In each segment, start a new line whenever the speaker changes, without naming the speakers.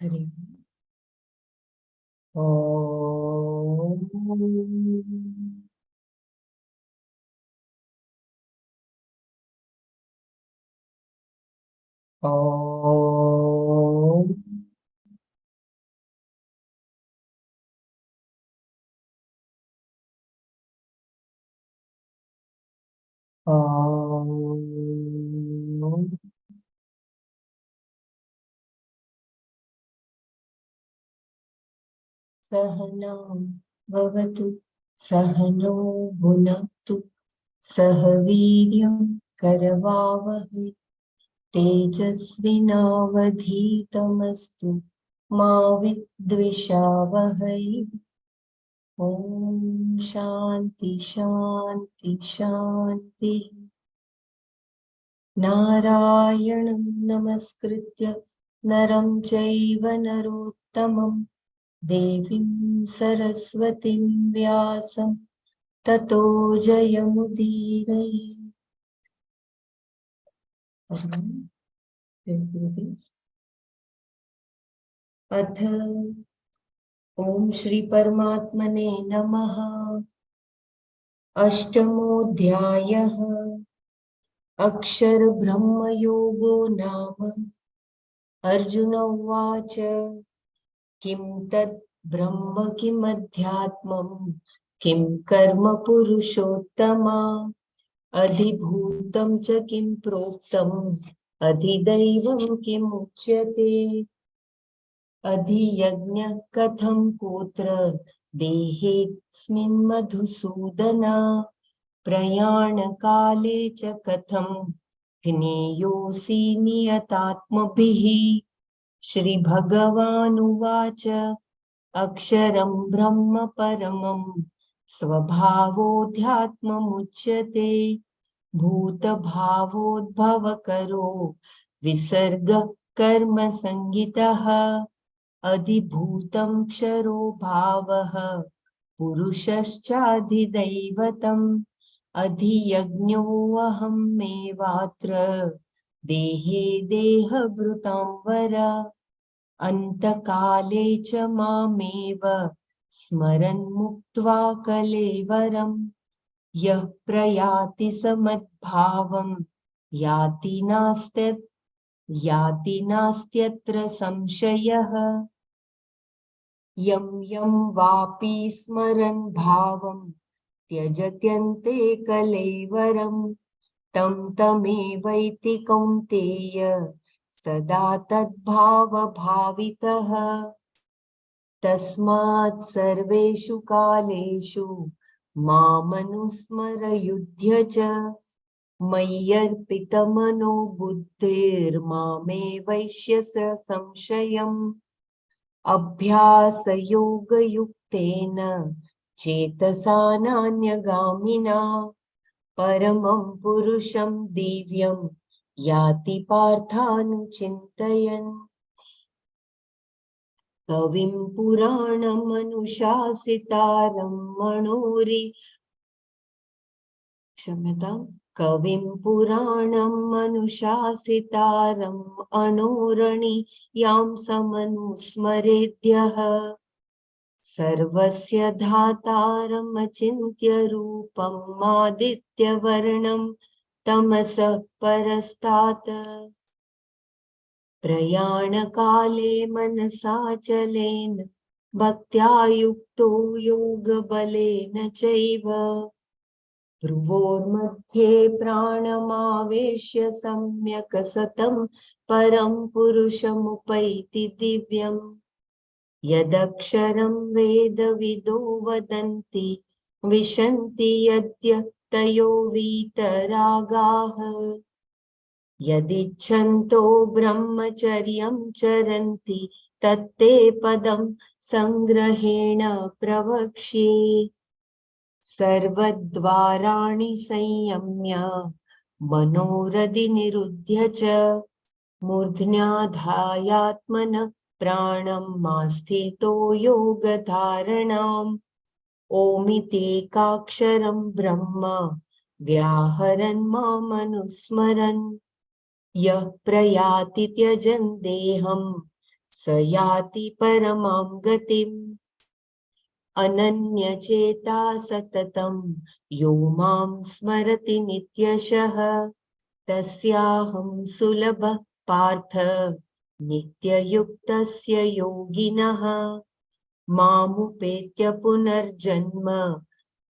हरि ओम। ओम। ओम। सहना भवतु, सहनो भुनक्तु, सह वीर्यं करवावहै, तेजस्विनावधीतमस्तु मा विद्विषावहै। ओम शांति शांति शांति। नारायणं नमस्कृत्य नरं चैव नरोत्तमं देवीं सरस्वतीं व्यासं ततो जयमुदीरये। अथ ओम श्री परमात्मने नमः। अष्टमोऽध्यायः। अक्षर ब्रह्म योगो नाम। अर्जुन उवाच किं तत् ब्रह्म किमध्यात्मम् किं कर्म पुरुषोत्तमा अधिभूतं च किं प्रोक्तम् अधिदैवं किमुच्यते अधियज्ञः कथं कोत्र देहेऽस्मिन् मधुसूदन प्रयाणकाले च कथं ज्ञेयोऽसि नियतात्मभिः। श्रीभगवानुवाच अक्षरं ब्रह्म परमं स्वभावोऽध्यात्ममुच्यते भूतभावोद्भवकरो विसर्गः कर्मसंज्ञितः अधिभूतं क्षरो भावः पुरुषश्चाधिदैवतम् अधियज्ञोऽहमेवात्र देहे देहभृतां वर अन्तकाले च मामेव स्मरन् मुक्त्वा कलेवरम् यः प्रयाति समद्भावं याति नास्त्यत्र संशयः। यं यं वापि स्मरन् भावं त्यजत्यन्ते कलेवरं तं तमेवैति कौन्तेय सदा तद्भावभावितः। तस्मात् सर्वेषु कालेषु मामनुस्मरयुध्य च मय्यर्पितमनो बुद्धिर्मामे वैश्यस्य संशयम् अभ्यासयोगयुक्तेन चेतसा नान्यगामिना परमं पुरुषं दिव्यं याति पार्थानुचिन्तयन्। कविं पुराणमनुशासितारं क्षम्यताम् कविं पुराणम् अनुशासितारम् अणोरणीयां समनुस्मरेद्यः सर्वस्य धातारमचिन्त्य रूपम् आदित्यवर्णं तमसः परस्तात् प्रयाणकाले मनसाचलेन भक्त्या युक्तो योगबलेन चैव भ्रुवोर्मध्ये प्राणमावेश्य सम्यक् सतं परं पुरुषमुपैति दिव्यम् यदक्षरं वेदविदो वदन्ति विशन्ति यद्यतयो वीतरागाः यदिच्छन्तो ब्रह्मचर्यं चरन्ति तत्ते पदं संग्रहेण प्रवक्ष्ये। सर्वद्वाराणि संयम्य मनोरधि निरुध्य च मूर्ध्न्याधायात्मनः प्राणम् आस्थितो योगधारणाम् ओमितेकाक्षरं ब्रह्म व्याहरन् मामनुस्मरन् यः प्रयाति त्यजन् देहं स याति परमां गतिम् अनन्यचेता सततं यो मां स्मरति नित्यशः तस्याहं सुलभः पार्थ नित्ययुक्तस्य योगिनः मामुपेत्य पुनर्जन्म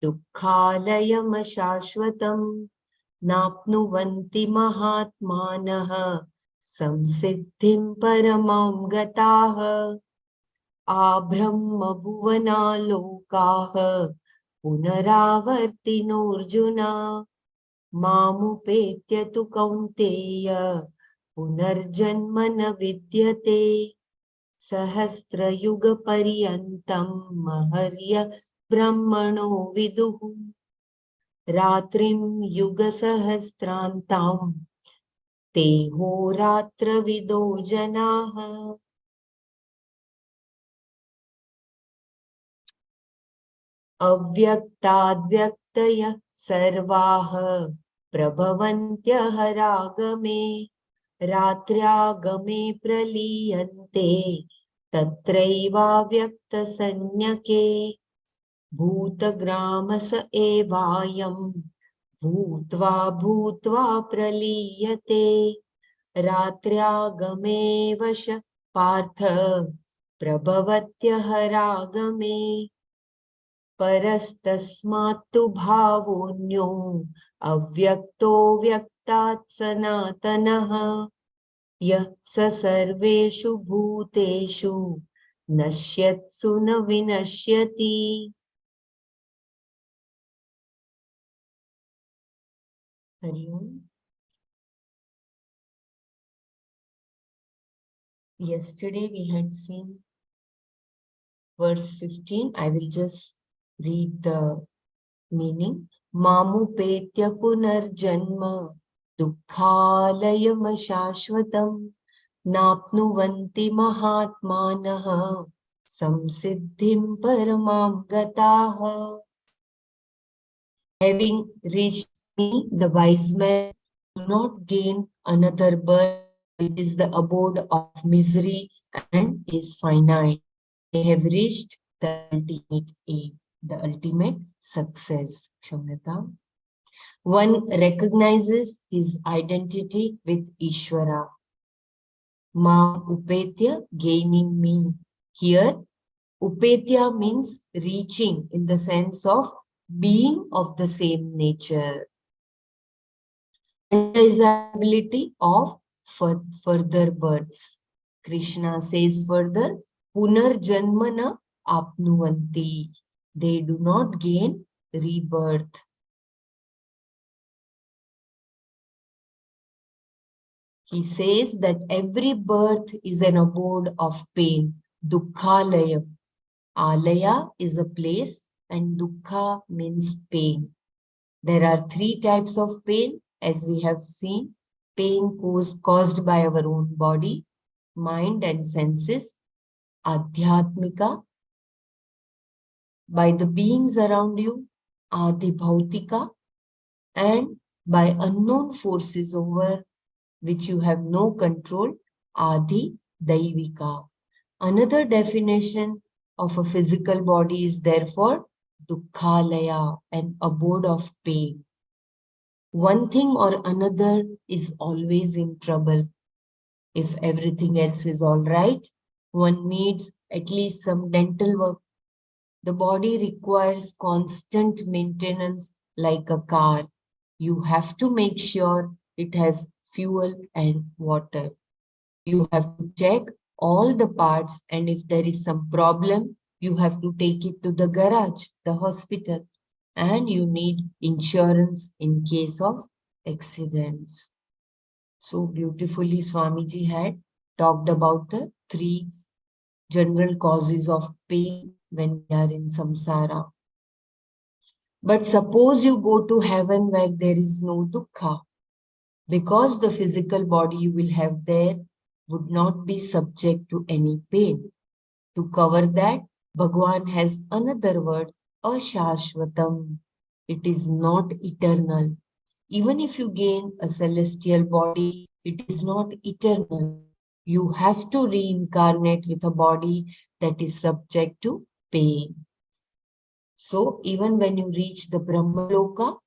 दुःखालयमशाश्वतम् नाप्नुवन्ति महात्मानः संसिद्धिं परमां गताः आब्रह्मभुवनालोकाः पुनरावर्तिनोऽर्जुन मामुपेत्य तु कौन्तेय पुनर्जन्म न विद्यते सहस्रयुगपर्यन्तं महर्य ब्रह्मणो विदुः रात्रिं युगसहस्रान्तां ते होरात्रविदो जनाः अव्यक्ताद्व्यक्तयः सर्वाः प्रभवन्त्यहरागमे रात्र्यागमे प्रलीयन्ते तत्रैवाव्यक्तसंज्ञके भूतग्रामस एवायं भूत्वा भूत्वा प्रलीयते रात्र्यागमे वश पार्थ प्रभवत्यहरागमे परस्तस्मात्तु भावोऽन्यो अव्यक्तो व्यक्तात् सनातनः यः स सर्वेषु भूतेषु नश्यत्सु न विनश्यति हरि ओम yesterday we had seen verse 15. I will just read the meaning. Mamupetya punarjanma dukkhalayam shashvatam napnuvanti mahatmanah samsiddhim paramam gataha. Having reached me, the wise man do not gain another birth, which is the abode of misery and is finite. They have reached the ultimate aim, the ultimate success. Kshamyata. One recognizes his identity with Ishvara. Mam upetya, gaining me. Here, upetya means reaching in the sense of being of the same nature. Undesirability of further births. Krishna says further, punarjanmana apnuvanti. They do not gain rebirth. He says that every birth is an abode of pain. Dukkhalayam. Alaya is a place and dukkha means pain. There are three types of pain, as we have seen. Pain caused by our own body, mind and senses. Adhyatmika, by the beings around you. Adhibhautika, and by unknown forces over which you have no control. Adi Daivika. Another definition of a physical body is therefore Dukkhalaya, an abode of pain. One thing or another is always in trouble. If everything else is all right, one needs at least some dental work. The body requires constant maintenance like a car. You have to make sure it has fuel and water. You have to check all the parts, and if there is some problem, you have to take it to the garage, the hospital, and you need insurance in case of accidents. So beautifully Swamiji had talked about the three general causes of pain when we are in samsara. But suppose you go to heaven where there is no dukkha, because the physical body you will have there would not be subject to any pain. To cover that, Bhagwan has another word, ashashvatam. It is not eternal. Even if you gain a celestial body, it is not eternal. You have to reincarnate with a body that is subject to pain. So even when you reach the Brahmaloka,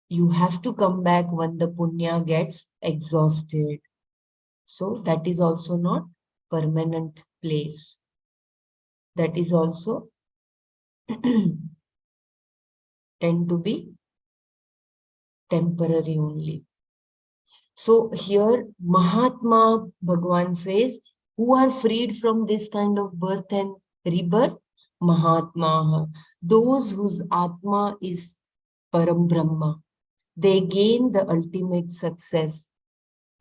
you have to come back when the punya gets exhausted. So that is also not permanent place. That is also tend to be temporary only. So here Mahatma Bhagwan says, who are freed from this kind of birth and rebirth? Mahatma, those whose Atma is Param Brahma. They gain the ultimate success.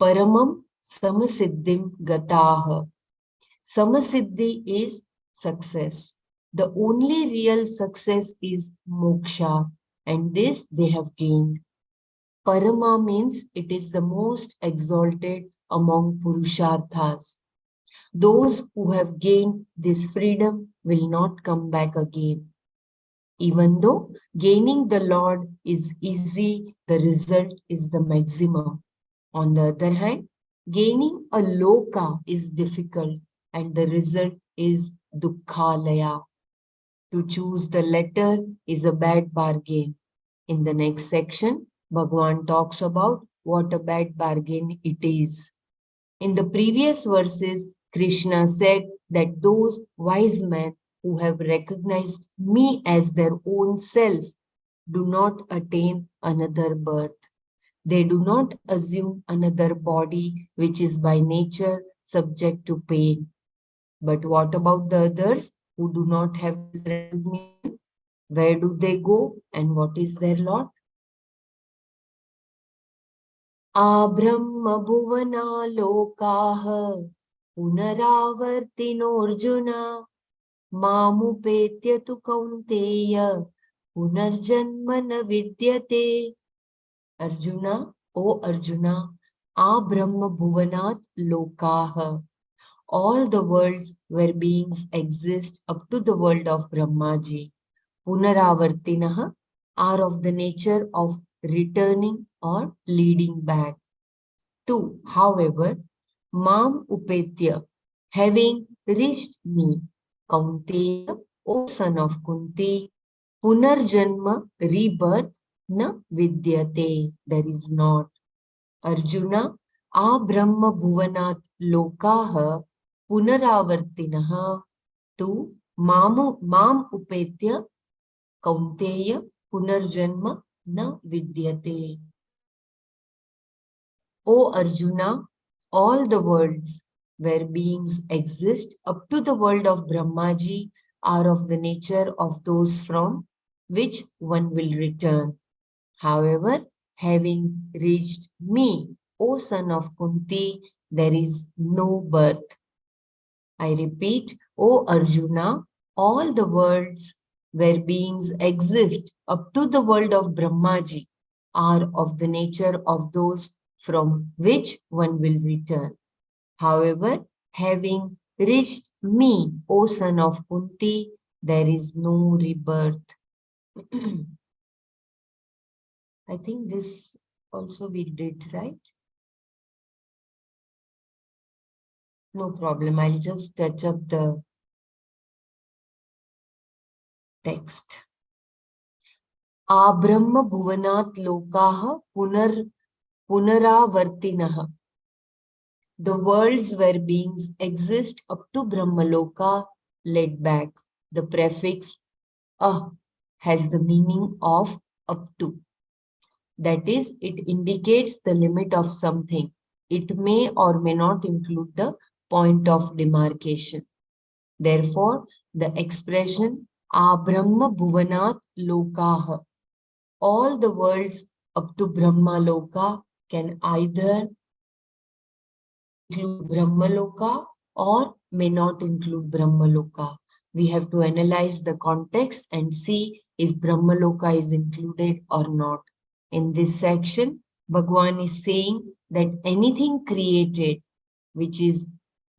Paramam Samasiddhim Gataha. Samasiddhi is success. The only real success is moksha, and this they have gained. Parama means it is the most exalted among Purusharthas. Those who have gained this freedom will not come back again. Even though gaining the Lord is easy, the result is the maximum. On the other hand, gaining a loka is difficult and the result is dukkhalaya. To choose the latter is a bad bargain. In the next section, Bhagwan talks about what a bad bargain it is. In the previous verses, Krishna said that those wise men who have recognized me as their own self do not attain another birth. They do not assume another body which is by nature subject to pain. But what about the others who do not have this recognition? Where do they go and what is their lot? Abrahmabhuvana lokaha punaravartinorjuna mamupetya tu kaunteya punarjanma na vidyate. Arjuna, O Arjuna, Abrahmabhuvanat lokaha. All the worlds where beings exist up to the world of Brahmaji, Punaravartinaha, are of the nature of returning or leading back. Two, however, Mam Upetya, having reached me, Kaunteya, O son of Kunti, Punarjanma, rebirth, na vidyate, there is not. Arjuna, Abrahma Bhuvanat Lokaha, Punaravartinaha, tu Mam Upetya, Kaunteya, Punarjanma, na vidyate. O Arjuna, all the worlds where beings exist up to the world of Brahmaji are of the nature of those from which one will return. However, having reached me, O son of Kunti, there is no birth. I repeat, O Arjuna, all the worlds where beings exist up to the world of Brahmaji are of the nature of those from which one will return. However, having reached me, O son of Kunti, there is no rebirth. I think this also we did, right? No problem. I'll just touch up the text. Abrahma bhuvanat lokaha punaravartinaha. The worlds where beings exist up to Brahmaloka led back. The prefix has the meaning of up to. That is, it indicates the limit of something. It may or may not include the point of demarcation. Therefore, the expression Brahma Bhuvanat Lokaha, all the worlds up to Brahma Loka can either include Brahmaloka or may not include Brahmaloka. We have to analyze the context and see if Brahmaloka is included or not. In this section, Bhagwan is saying that anything created, which is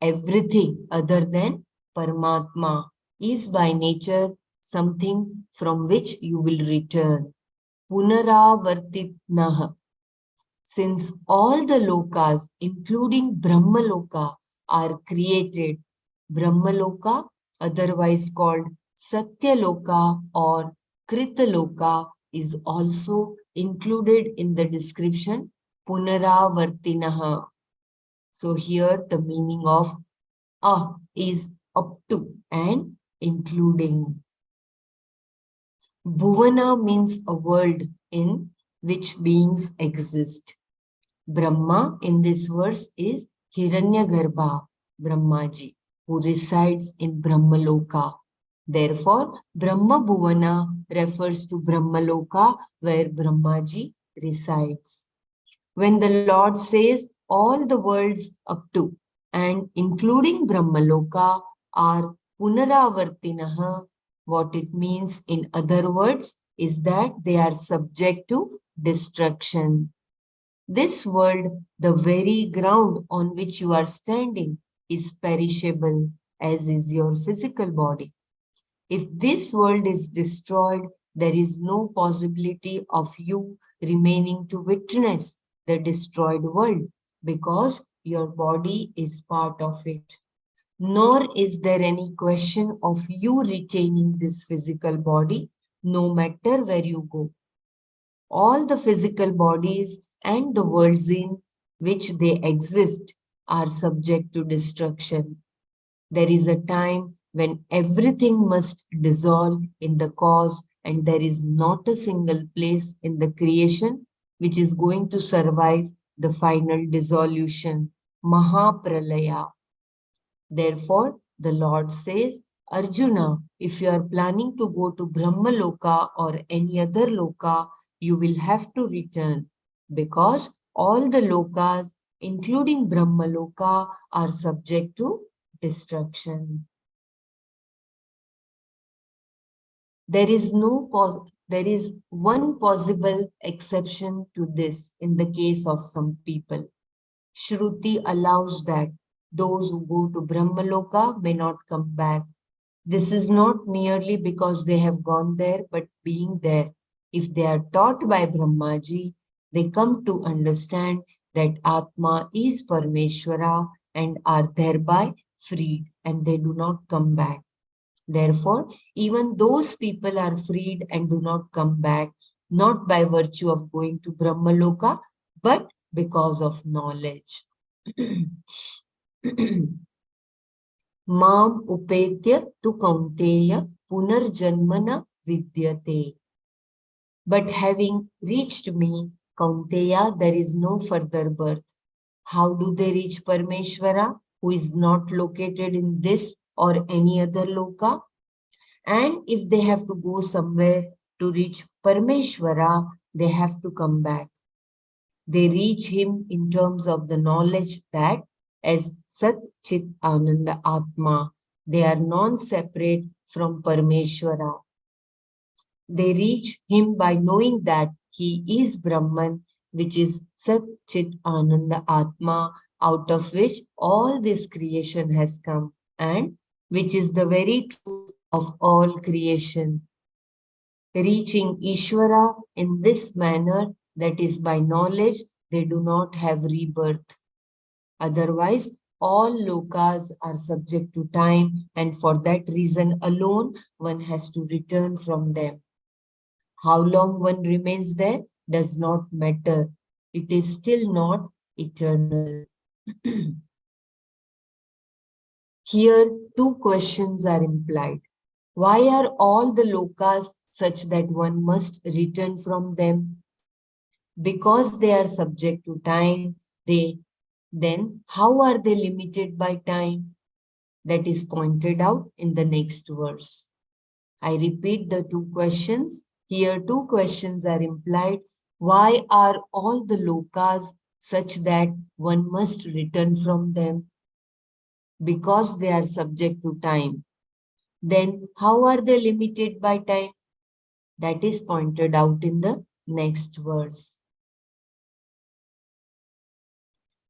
everything other than Paramatma, is by nature something from which you will return. Punaravartitnaha. Since all the lokas, including Brahmaloka, are created. Brahmaloka, otherwise called Satyaloka or Kritaloka, is also included in the description Punaravartinaha. So here the meaning of is up to and including. Bhuvana means a world in which beings exist. Brahma in this verse is Hiranyagarbha, Brahmaji, who resides in Brahmaloka. Therefore, Brahma Bhuvana refers to Brahmaloka where Brahmaji resides. When the Lord says all the worlds up to and including Brahmaloka are Punaravartinaha, what it means in other words is that they are subject to destruction. This world, the very ground on which you are standing, is perishable, as is your physical body. If this world is destroyed, there is no possibility of you remaining to witness the destroyed world because your body is part of it. Nor is there any question of you retaining this physical body no matter where you go. All the physical bodies and the worlds in which they exist are subject to destruction. There is a time when everything must dissolve in the cause, and there is not a single place in the creation which is going to survive the final dissolution, Mahapralaya. Therefore, the Lord says, Arjuna, if you are planning to go to Brahmaloka or any other loka, you will have to return because all the lokas, including Brahmaloka, are subject to destruction. There is one possible exception to this in the case of some people. Shruti allows that those who go to Brahmaloka may not come back. This is not merely because they have gone there, but being there. If they are taught by Brahmaji, they come to understand that Atma is Parmeshwara and are thereby freed and they do not come back. Therefore, even those people are freed and do not come back, not by virtue of going to Brahmaloka, but because of knowledge. Mam upetya tu kaunteya punarjanmana vidyate. But having reached me, Kaunteya, there is no further birth. How do they reach Parmeshwara, who is not located in this or any other loka? And if they have to go somewhere to reach Parmeshwara, they have to come back. They reach him in terms of the knowledge that as Sat Chit Ananda Atma, they are non-separate from Parmeshwara. They reach him by knowing that he is Brahman, which is Sat Chit Ananda Atma, out of which all this creation has come, and which is the very truth of all creation. Reaching Ishvara in this manner, that is by knowledge, they do not have rebirth. Otherwise, all lokas are subject to time, and for that reason alone, one has to return from them. How long one remains there does not matter. It is still not eternal. Here, two questions are implied. Why are all the lokas such that one must return from them? Because they are subject to time, then how are they limited by time? That is pointed out in the next verse. I repeat the two questions. Here two questions are implied. Why are all the lokas such that one must return from them? Because they are subject to time. Then how are they limited by time? That is pointed out in the next verse.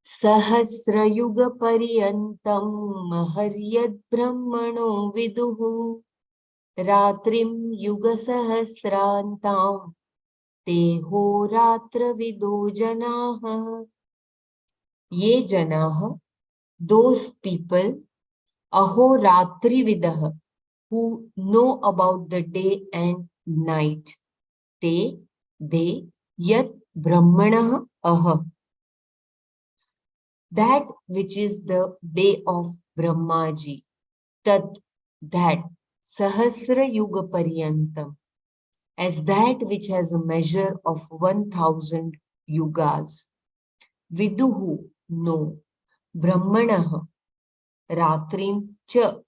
सहस्रयुगपर्यन्तं महर्यद्ब्रह्मणो विदुः रात्रिं युगसहस्रान्तां ते होरात्रविदो जनाः ये जनाः those people, ahoratrividah, who know about the day and night. They, yat brahmanah aha. That which is the day of Brahmaji. Tat, that, Sahasra Yuga Paryantam, as that which has a measure of 1,000 yugas. Viduhu, no. Brahmanah, Ratrim cha,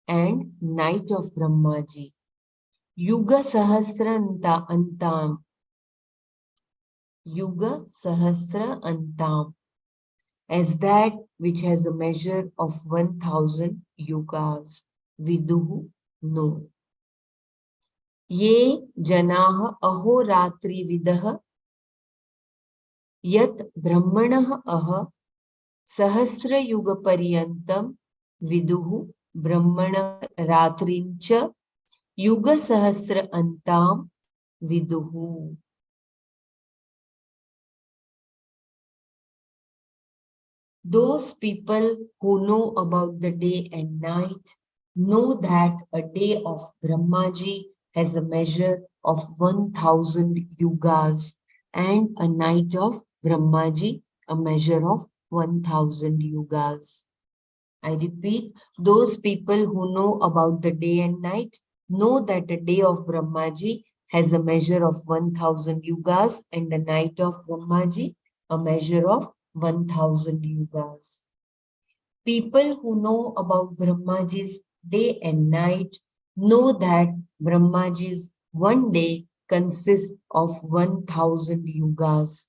and night of Brahmaji. Yuga Sahasra Antam. Yuga Sahasra Antam, as that which has a measure of 1,000 yugas. Viduhu, no. Ye janah ahoratri vidah yat brahmanah aha sahasra yuga paryantam viduhu brahmana ratrim cha yuga sahasra antam viduhu. Those people who know about the day and night know that a day of Brahmaji has a measure of 1,000 yugas and a night of Brahmaji a measure of 1,000 yugas. I repeat, those people who know about the day and night know that a day of Brahmaji has a measure of 1,000 yugas and a night of Brahmaji a measure of 1,000 yugas. People who know about Brahmaji's day and night know that Brahmaji's one day consists of 1,000 yugas.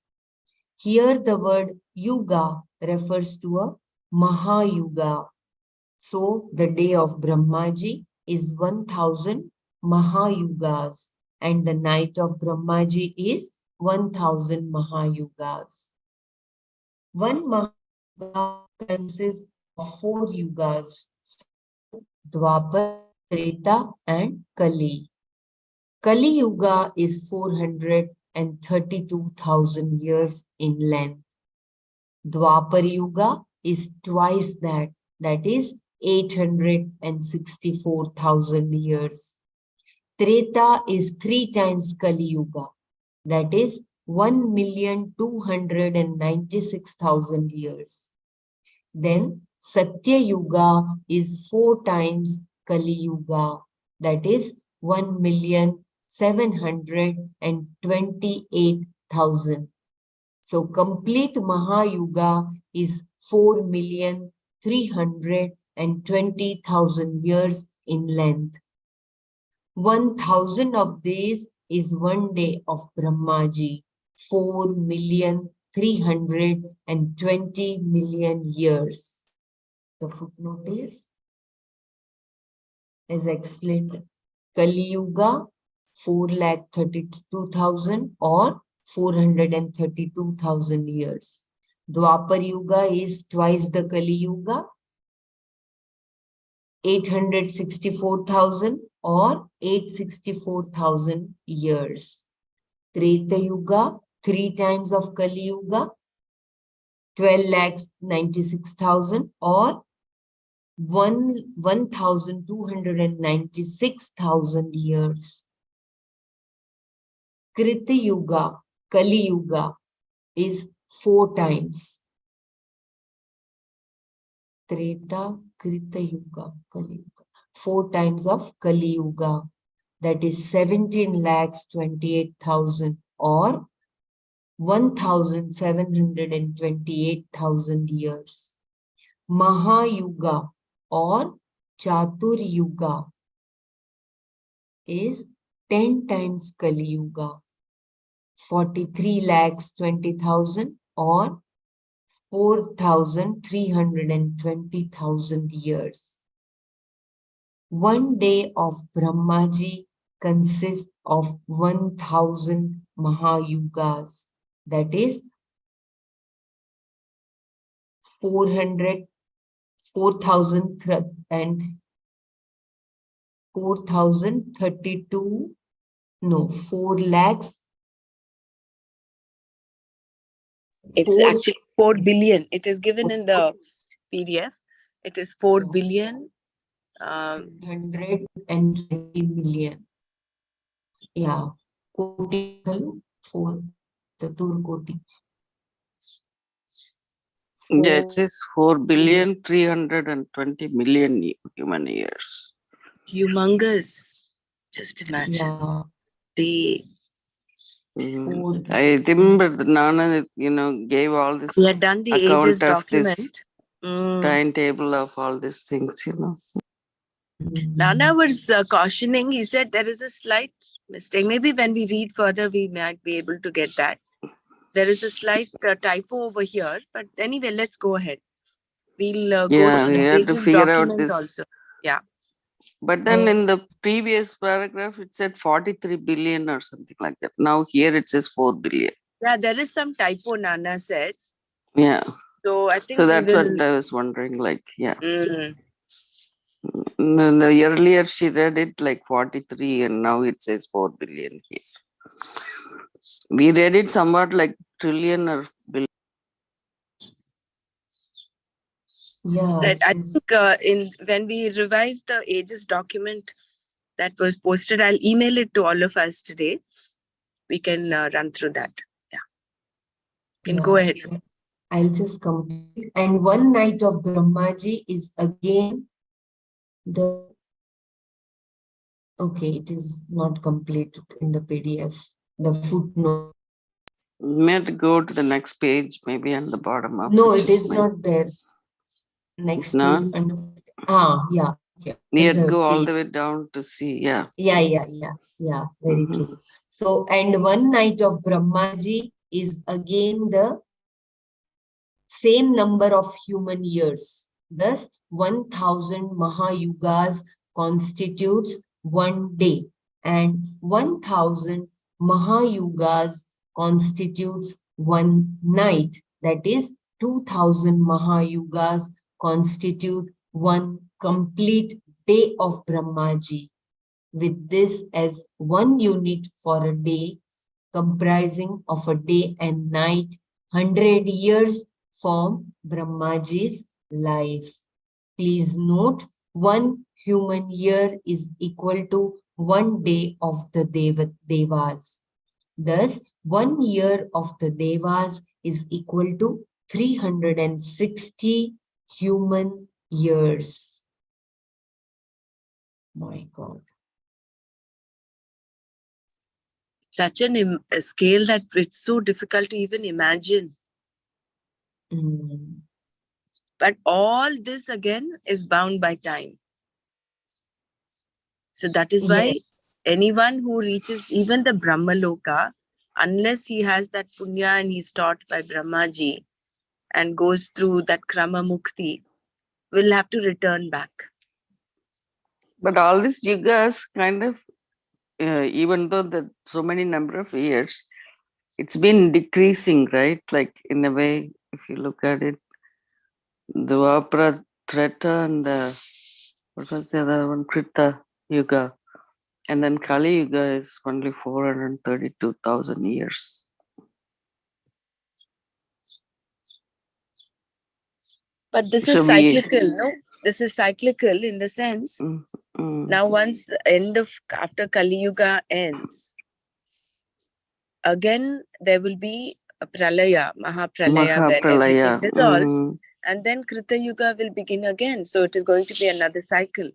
Here the word yuga refers to a Mahayuga. So the day of Brahmaji is 1,000 Mahayugas and the night of Brahmaji is 1,000 Mahayugas. One Mahayuga consists of 4 yugas, Dwapar, Treta and Kali. Kali Yuga is 432,000 years in length. Dwapar Yuga is twice that is 864,000 years. Treta is 3 times Kali Yuga, that is 1,296,000 years. Then Satya Yuga is 4 times Kali Yuga, that is 1,728,000. So complete Mahayuga is 4,320,000 years in length. 1,000 of these is one day of Brahmaji, 4,320,000,000 years. The footnote is, as explained, Kali Yuga, 4,32,000 or 432,000 years. Dwapar Yuga is twice the Kali Yuga, 864,000 or 864,000 years. Treta Yuga, 3 times of Kali Yuga, 12,96,000 or 1,296,000 years. Krita Yuga, Kali Yuga is 4 times. Treta, Krita Yuga, Kali Yuga. 4 times of Kali Yuga, that is 17,28,000 or 1,728,000 years. Mahayuga or Chatur Yuga is 10 times Kali Yuga, 43,20,000 or 4,320,000 years. One day of Brahmaji consists of 1,000 Mahayugas, that is 4,032, no, 4 lakhs.
It's actually 4 billion. It is given in the PDF. It is 4
Yeah.
billion.
120 million. Yeah. Koti kalu? 4 chatur koti.
Yeah, it
4
says 4,320,000,000 human years.
Humongous. Just imagine.
Yeah.
They
4
I remember that Nana, gave all this
We had done the ages
account of this
document. Mm.
timetable of all these things,
Nana was cautioning. He said there is a slight mistake. Maybe when we read further, we might be able to get that. There is a slight typo over here. But anyway, let's go ahead. We'll go
Yeah,
through
we
the
had to
ages
figure out
document
this.
also. Yeah.
But then in the previous paragraph, it said 43 billion or something like that. Now here it says 4 billion.
Yeah, there is some typo, Nana said.
Yeah.
So I think
So
we
that's
will.
what I was wondering, yeah.
Mm.
And then the earlier she read it like 43 and now it says 4 billion here. We read it somewhat like trillion or billion.
Yeah.
Right. I think when we revised the ages document that was posted, I'll email it to all of us today. We can run through that. Yeah. You can go ahead.
I'll just complete. And one night of Brahmaji is again the. Okay, it is not completed in the PDF. The footnote.
We have to go to the next page, maybe on the bottom of
No,
it.
it is not there. Next
It's
is
not.
yeah. Okay.
We had to
The
go all
page.
the way down to see. Yeah.
Yeah. Very true. So, and one night of Brahmaji is again the same number of human years. Thus, 1000 Mahayugas constitutes one day, and 1000 Mahayugas constitutes one night. That is, 2000 Mahayugas constitute one complete day of Brahmaji. With this as one unit for a day, comprising of a day and night, 100 years form Brahmaji's life. Please note, one human year is equal to one day of the Devas. Thus, 1 year of the Devas is equal to 360 human years. My God.
Such a scale that it's so difficult to even imagine. But all this again is bound by time. So that is why anyone who reaches even the Brahmaloka, unless he has that punya and he's taught by Brahmaji and goes through that krama mukti, will have to return back.
But all these yugas kind of, even though the so many number of years, it's been decreasing, right? Like in a way, if you look at it, the Dwapara, Treta, and what was the other one? Krita Yuga. And then Kali Yuga is only 432,000 years.
But this is cyclical, no? This is cyclical in the sense, now once the end of, after Kali Yuga ends, again there will be a pralaya, Mahapralaya, where everything dissolves, and then Krita Yuga will begin again. So it is going to be another cycle.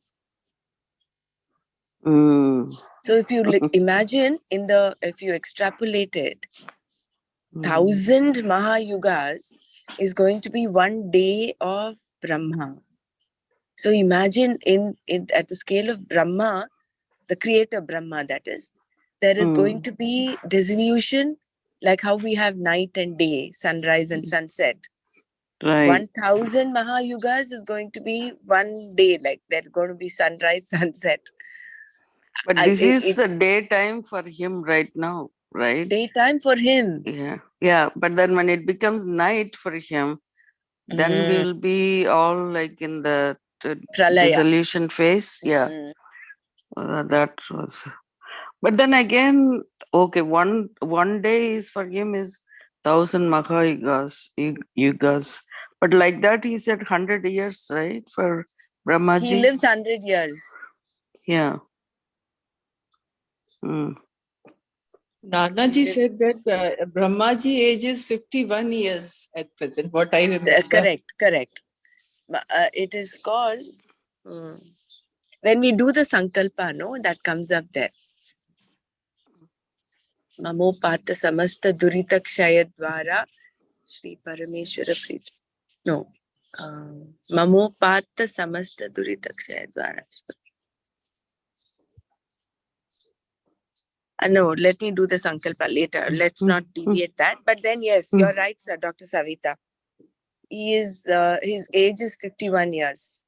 So if you imagine if you extrapolate it, 1000 Mahayugas is going to be one day of Brahma. So imagine at the scale of Brahma, the creator Brahma, that is, there is going to be dissolution, like how we have night and day, sunrise and sunset. Right. 1000 Mahayugas is going to be one day, like there's going to be sunrise, sunset.
But this is the daytime for him right now, right?
Daytime for him.
Yeah. But then when it becomes night for him, then we will be all like in the dissolution phase. Yeah. That was. But then again, okay, one day is for him is 1,000 Mahayugas, yugas. But like that, he said 100 years, right? For Brahmaji.
He lives 100 years.
Yeah. Mm.
Nanaji said that Brahmaji age is 51 years at present, what I remember.
Correct. It is called, when we do the Sankalpa, no, that comes up there. Mamo Pata Samasta Durita Kshayadvara Shri Parameshwara Preet. No. Mamo Pata Samasta Durita Kshayadvara. No, let me do the Sankalpa later. Let's not deviate that. But then, yes, you're right, sir, Dr. Savita. He is, his age is 51 years.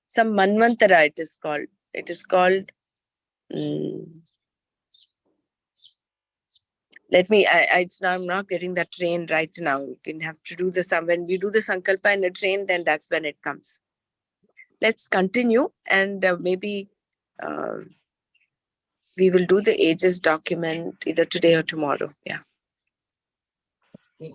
Some Manvantara it is called. It is called, let me, I'm not getting that train right now. You can have to do when we do the Sankalpa in a train, then that's when it comes. Let's continue and maybe we will do the ages document either today or tomorrow. Yeah.
Okay.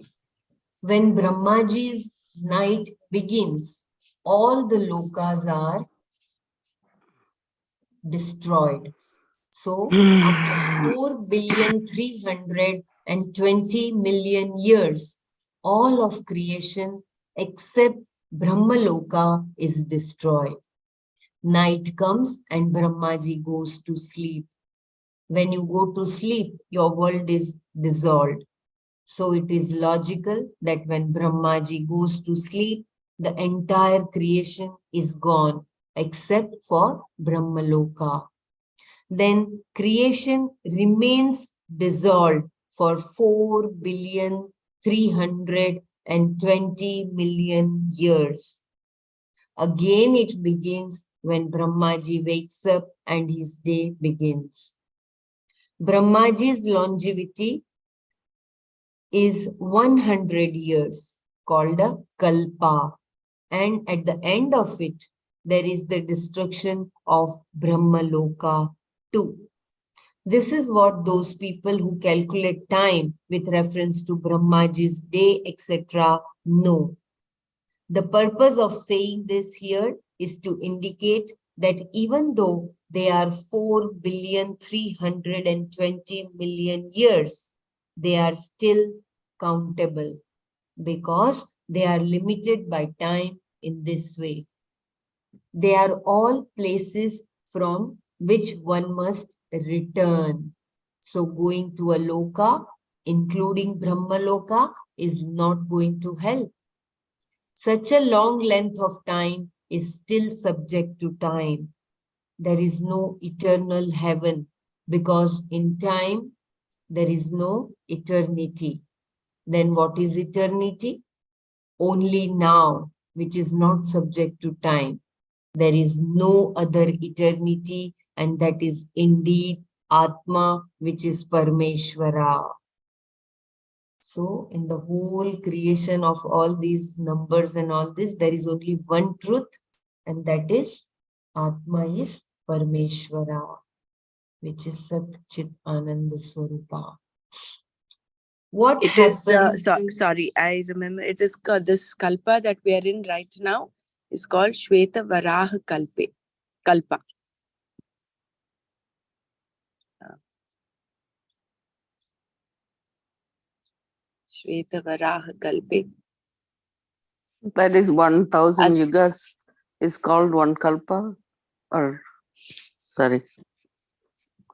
When Brahmaji's night begins, all the lokas are destroyed. So after 4,320,000,000 years, all of creation except Brahmaloka is destroyed. Night comes and Brahmaji goes to sleep. When you go to sleep, your world is dissolved. So it is logical that when Brahmaji goes to sleep, the entire creation is gone except for Brahmaloka. Then creation remains dissolved for 4,320,000,000 years. Again, it begins when Brahmaji wakes up and his day begins. Brahmaji's longevity is 100 years, called a kalpa. And at the end of it, there is the destruction of Brahmaloka too. This is what those people who calculate time with reference to Brahmaji's day, etc. know. The purpose of saying this here is to indicate that even though they are 4,320,000,000 years, they are still countable because they are limited by time in this way. They are all places from which one must return. So going to a loka, including Brahmaloka, is not going to help. Such a long length of time is still subject to time. There is no eternal heaven because in time, there is no eternity. Then what is eternity? Only now, which is not subject to time. There is no other eternity, and that is indeed Atma, which is Parmeshwara. So in the whole creation of all these numbers and all this, there is only one truth, and that is Atma is Parmeshwara, which is Sat Chit Ananda Swarupa. What
it is,
happens?
sorry, I remember it is called this Kalpa that we are in right now is called Shweta Varaha Kalpa. Shweta Varaha Kalpe.
That is 1,000
As-
yugas is called one kalpa, or sorry.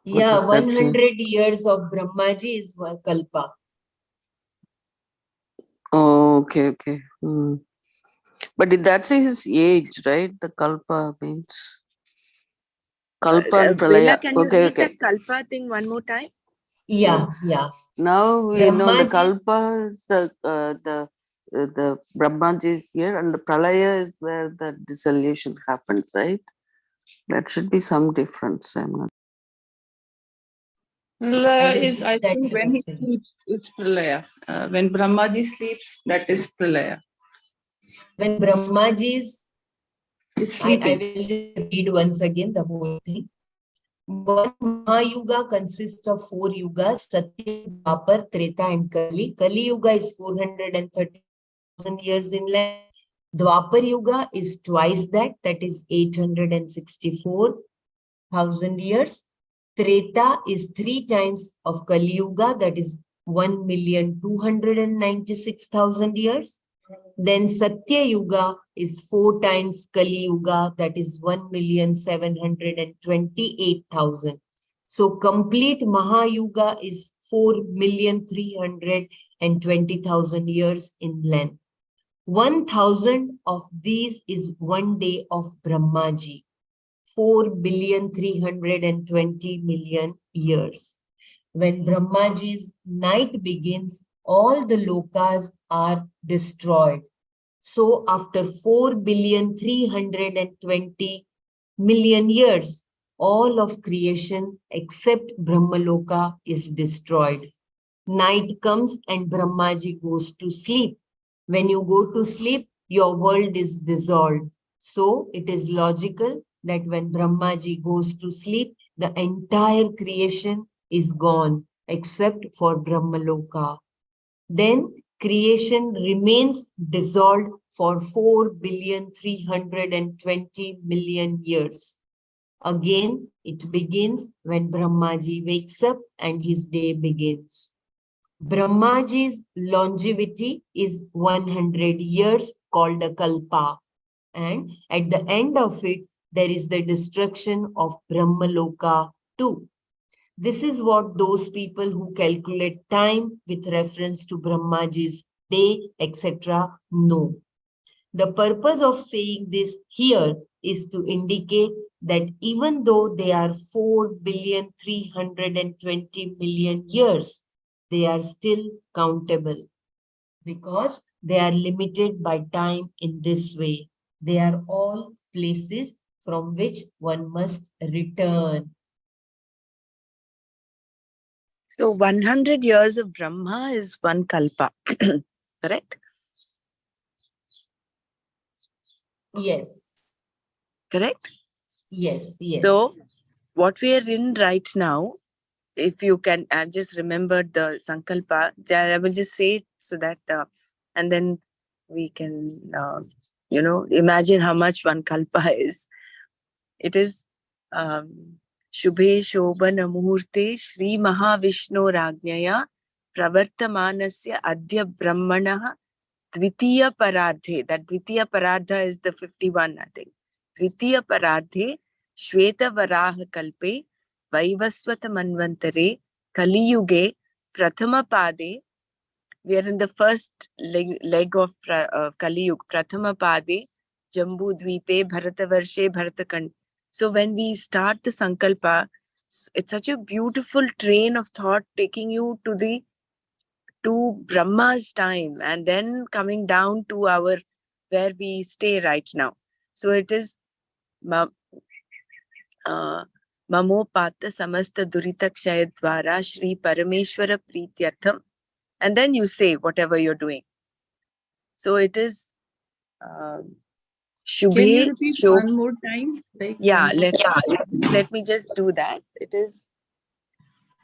Yeah,
What is that?
100 years of Brahmaji is one kalpa.
Oh, okay. But that's his age, right? The kalpa means kalpa and
Bella,
pralaya.
can you read that Kalpa thing one more time?
Yeah.
Now we know the
Brahmaji,
kalpa is the Brahmaji is here, and the pralaya is where the dissolution happens, right? That should be some difference. I'm not.
Pralaya
I
is, I
that
think,
I
when
will
he
say.
sleeps, it's Pralaya. When Brahmaji sleeps, that is Pralaya.
When Brahmaji is,
Is
I
sleeping.
will just read once again the whole thing. One Mahayuga consists of 4 yugas: Satya, Dwapar, Treta, and Kali. Kali Yuga is 430,000 years in length. Dwapar Yuga is twice that, that is 864,000 years. Treta is 3 times of Kali Yuga, that is 1,296,000 years. Then Satya Yuga is 4 times Kali Yuga, that is 1,728,000. So complete Mahayuga is 4,320,000 years in length. 1,000 of these is 1 day of Brahmaji, 4,320,000,000 years. When Brahmaji's night begins, all the lokas are destroyed. So after 4,320,000,000 years, all of creation except Brahmaloka is destroyed. Night comes and Brahmaji goes to sleep. When you go to sleep, your world is dissolved. So it is logical that when Brahmaji goes to sleep, the entire creation is gone except for Brahmaloka. Then creation remains dissolved for 4,320,000,000 years. Again, it begins when Brahmaji wakes up and his day begins. Brahmaji's longevity is 100 years, called a kalpa. And at the end of it, there is the destruction of Brahmaloka too. This is what those people who calculate time with reference to Brahmaji's day, etc. know. The purpose of saying this here is to indicate that even though they are 4,320,000,000 years, they are still countable because they are limited by time in this way. They are all places from which one must return.
So 100 years of Brahma is one kalpa, correct?
Yes.
Correct?
Yes, yes.
So what we are in right now, if you can just remember the Sankalpa, I will just say it so that, and then we can, imagine how much one Kalpa is. It is Shubhe Shobhana Muhurte Shri Mahavishnu Rajnaya Pravartamanasya Adya Brahmanaha Dvitiya Paradhe. That Dvitiya Paradha is the 51, I think. Dvitiya Paradhe Shweta Varaha Kalpe Vaivaswata Manvantare Kali Yuge Prathama Pade. We are in the first leg of Kali Yuga. Prathama Pade Jambu Dvipe Bharatavarshe Bharatakand. So when we start the Sankalpa, it's such a beautiful train of thought taking you to Brahma's time and then coming down to where we stay right now. So it is Mamopata Samasta Durita Kshayadvara Shri Parameshwara Prityartham. And then you say whatever you're doing. So it is Shubhe.
Can you repeat one more time?
Let me just do that. It is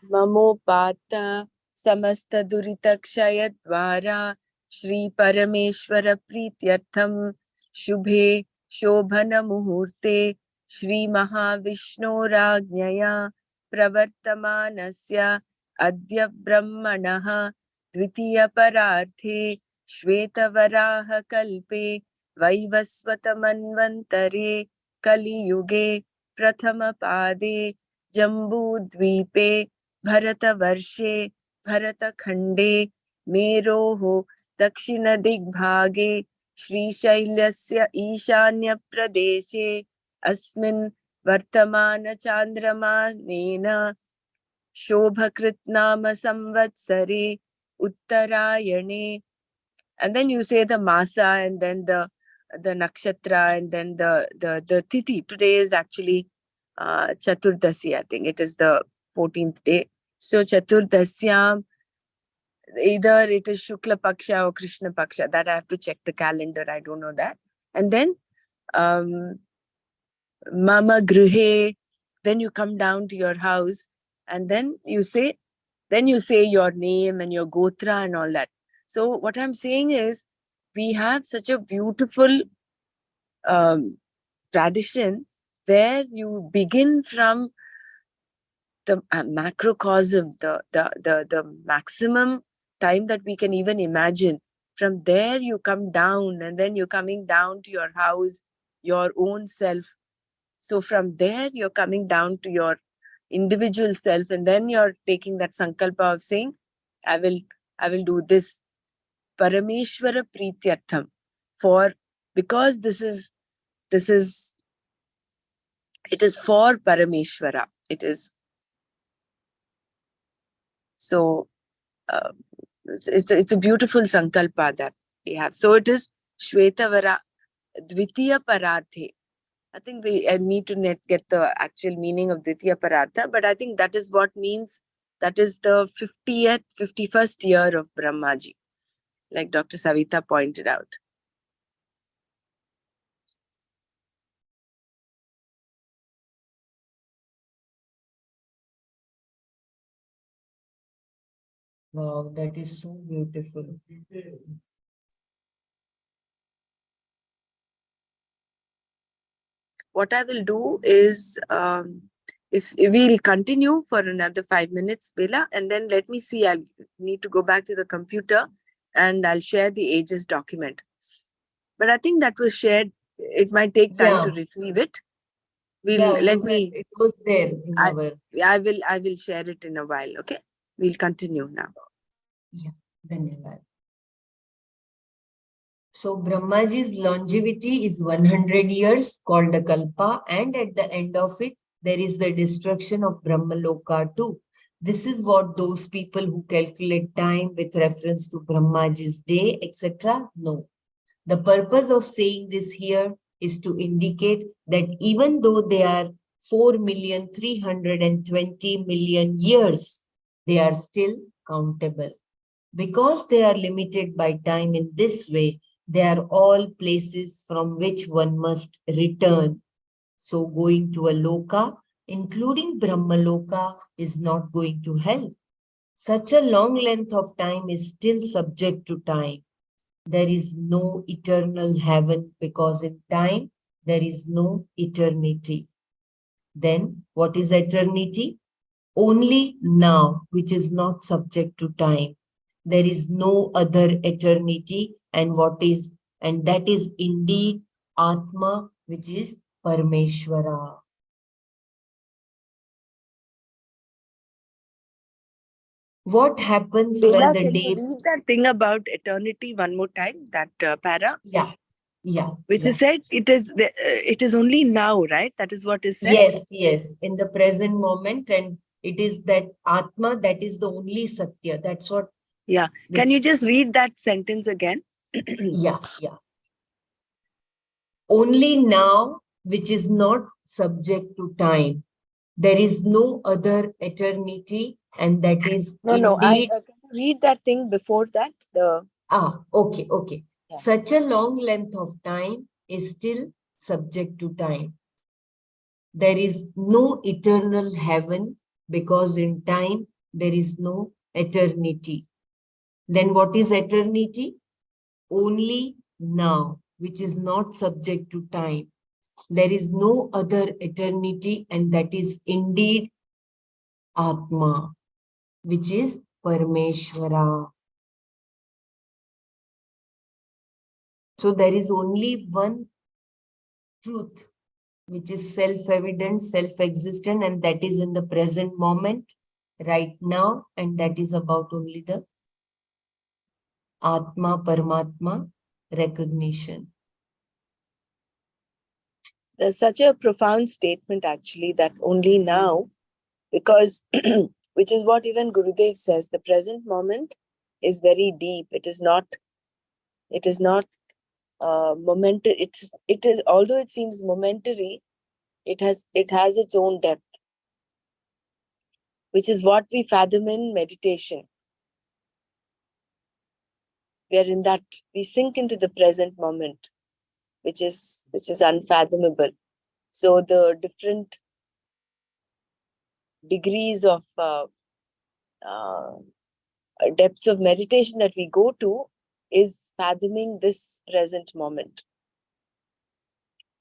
Mamopata Samasta Durita Kshayadvara Shri Parameshwara Prityartham Shubhe Shobhana Muhurte Shri Mahavishnu Rajnaya Pravartamanasya Adya Brahmanaha Dvitiya Pararthe Shvetavaraha Kalpe Vaivasvata Manvantare Kali Yuge Prathama Pade Jambudvipe Bharatavarše Bharatakhande Meroho Dakshinadigbhage Shrishailyasya Ishanya Pradeshe Asmin Vartamana Chandramanena Shobhakritnama Samvatsare Uttarayane. And then you say the Masa and then the Nakshatra and then the Tithi. Today is actually Chaturdasi, I think. It is the 14th day. So Chaturdasyam, either it is Shukla Paksha or Krishna Paksha. That I have to check the calendar. I don't know that. And then Mama Gruhe then you come down to your house, and then you say your name and your gotra and all that. So what I'm saying is, we have such a beautiful tradition where you begin from the macrocosm, the maximum time that we can even imagine. From there you come down, and then you're coming down to your house, your own self. So from there you're coming down to your individual self, and then you're taking that sankalpa of saying, I will do this Parameshwara Prityartham, for because this is it is for Parameshwara. It is so it's a beautiful sankalpa that we have. So it is Shvetavara Dvitiya Pararthe. I think I need to get the actual meaning of Dvitiya Parartha, but I think that is what means. That is the 51st year of Brahmaji, like Dr. Savita pointed out.
Wow, that is so beautiful.
What I will do is, if we'll continue for another 5 minutes, Bela, and then let me see. I'll need to go back to the computer and I'll share the ages document. But I think that was shared. It might take time to retrieve it.
It was there in our.
I will share it in a while. Okay, we'll continue now.
Yeah, Dhanyavad. So Brahmaji's longevity is 100 years, called a kalpa, and at the end of it, there is the destruction of Brahmaloka too. This is what those people who calculate time with reference to Brahmaji's day, etc. know. The purpose of saying this here is to indicate that even though they are 4,320,000,000 years, they are still countable. Because they are limited by time in this way, they are all places from which one must return. So going to a loka, including Brahmaloka, is not going to help. Such a long length of time is still subject to time. There is no eternal heaven because in time, there is no eternity. Then what is eternity? Only now, which is not subject to time. There is no other eternity, and that is indeed Atma, which is Parameshwara. What happens
Bela,
when the
can
day?
you read that thing about eternity one more time? That para.
Yeah.
Which is said it is only now, right? That is what is said.
Yes. In the present moment, and it is that Atma that is the only Satya. That's what.
Yeah. Can you just read that sentence again?
Yeah. Only now, which is not subject to time. There is no other eternity, and that is indeed.
Can you read that thing before that?
Okay.
Yeah.
Such a long length of time is still subject to time. There is no eternal heaven because in time there is no eternity. Then what is eternity? Only now, which is not subject to time. There is no other eternity, and that is indeed Atma, which is Parameshwara. So there is only one truth, which is self-evident, self-existent, and that is in the present moment, right now, and that is about only the Atma, Paramatma recognition.
There's such a profound statement actually, that only now, because which is what even Gurudev says, the present moment is very deep. It is not momentary. It is, although it seems momentary, it has its own depth, which is what we fathom in meditation. We are in that, we sink into the present moment, which is unfathomable. So the different degrees of depths of meditation that we go to is fathoming this present moment.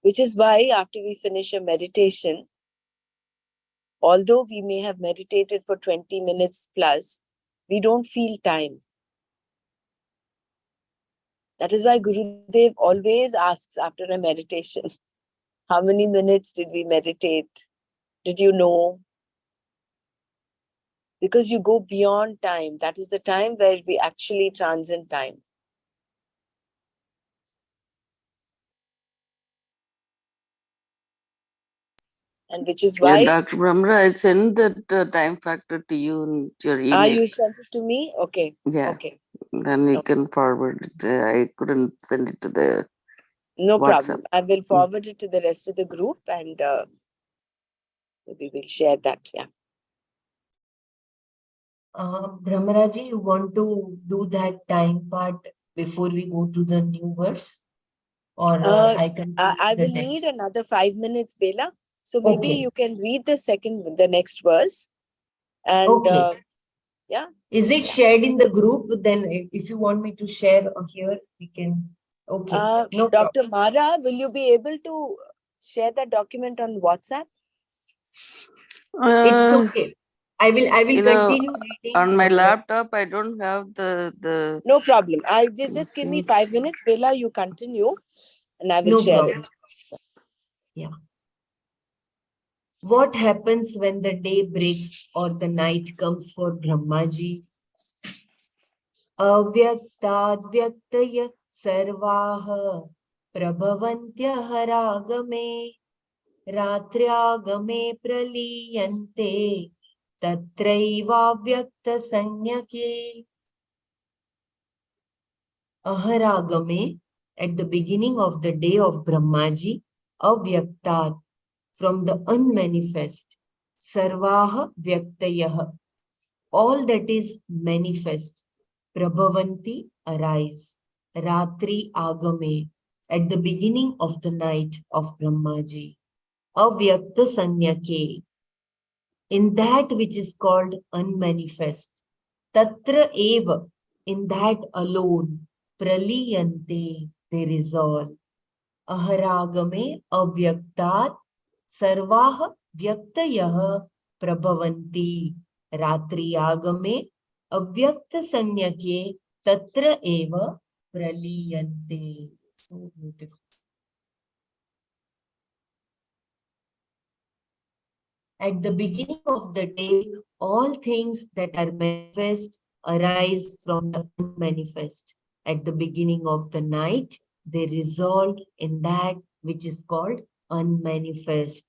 Which is why after we finish a meditation, although we may have meditated for 20 minutes plus, we don't feel time. That is why Gurudev always asks after a meditation, how many minutes did we meditate? Did you know? Because you go beyond time. That is the time where we actually transcend time. And which is
Yeah,
why...
Dr. Brahmra, I send that time factor to you in your email.
You sent it to me? Okay.
Yeah.
Okay.
Then we can forward it. I couldn't send it to the
No
WhatsApp.
problem. I will forward it to the rest of the group and we will share that. Yeah.
Brahmaraji, you want to do that time part before we go to the new verse? Or I can
I
the
will
text.
need another 5 minutes, Bela. So maybe
Okay.
you can read the next verse. And
Okay.
yeah.
Is it shared in the group? Then if you want me to share here, we can. Okay. No problem.
Dr. Mara, will you be able to share that document on WhatsApp?
It's okay. I will continue reading.
On my laptop, I don't have the.
No problem. I just give me 5 minutes, Bela. You continue, and I will share it.
Yeah. What happens when the day breaks or the night comes for Brahmaji? Avyaktadyактaya sarvaha prabhavantyah ragame ratriagame praliyante tatraivavyaktasanyake. Aharagame, at the beginning of the day of Brahmaji, avyaktat, from the unmanifest, sarvaha vyaktayah, all that is manifest, prabhavanti, arise, ratri agame, at the beginning of the night of Brahmaji, avyakta sanyake, in that which is called unmanifest, tatra eva, in that alone, praliyante, they resolve, aharagame avyaktat sarvaha vyaktayah prabhavanti ratriyagame avyakta sanyake tatra eva praliyante. So beautiful. At the beginning of the day, all things that are manifest arise from the unmanifest. At the beginning of the night, they resolve in that which is called unmanifest.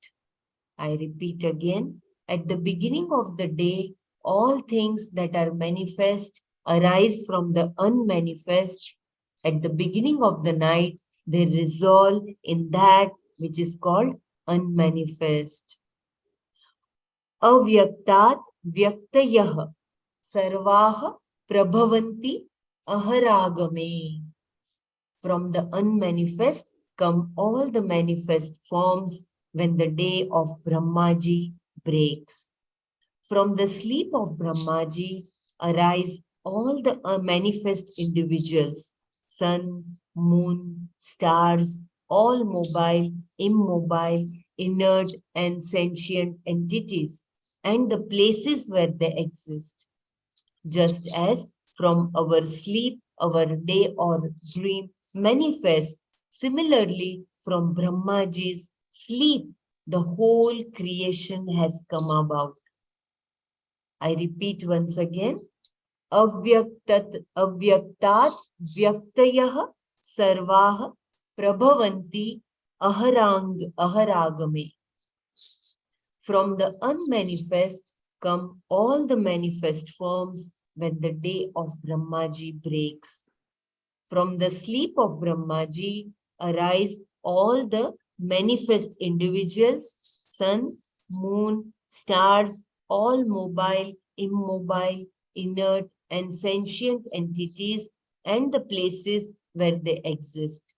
I repeat again, at the beginning of the day, all things that are manifest arise from the unmanifest. At the beginning of the night, they resolve in that which is called unmanifest. Avyaktat vyaktayah sarvaha prabhavanti aharagame. From the unmanifest come all the manifest forms when the day of Brahmaji breaks. From the sleep of Brahmaji arise all the manifest individuals, sun, moon, stars, all mobile, immobile, inert and sentient entities, and the places where they exist. Just as from our sleep, our day or dream manifests, similarly from Brahmaji's sleep, the whole creation has come about. I repeat once again, avyaktat vyaktayah sarvah prabhavanti aharagame. From the unmanifest come all the manifest forms when the day of Brahmaji breaks. From the sleep of Brahmaji arise all the manifest individuals, sun, moon, stars, all mobile, immobile, inert, and sentient entities, and the places where they exist.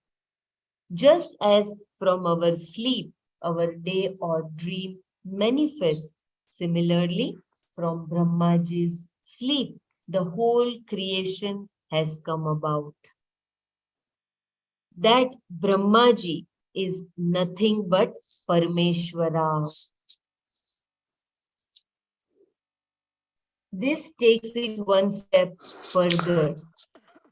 Just as from our sleep, our day or dream manifests, Similarly, from Brahmaji's sleep, the whole creation has come about. That Brahmaji is nothing but Parmeshwara. This takes it one step further.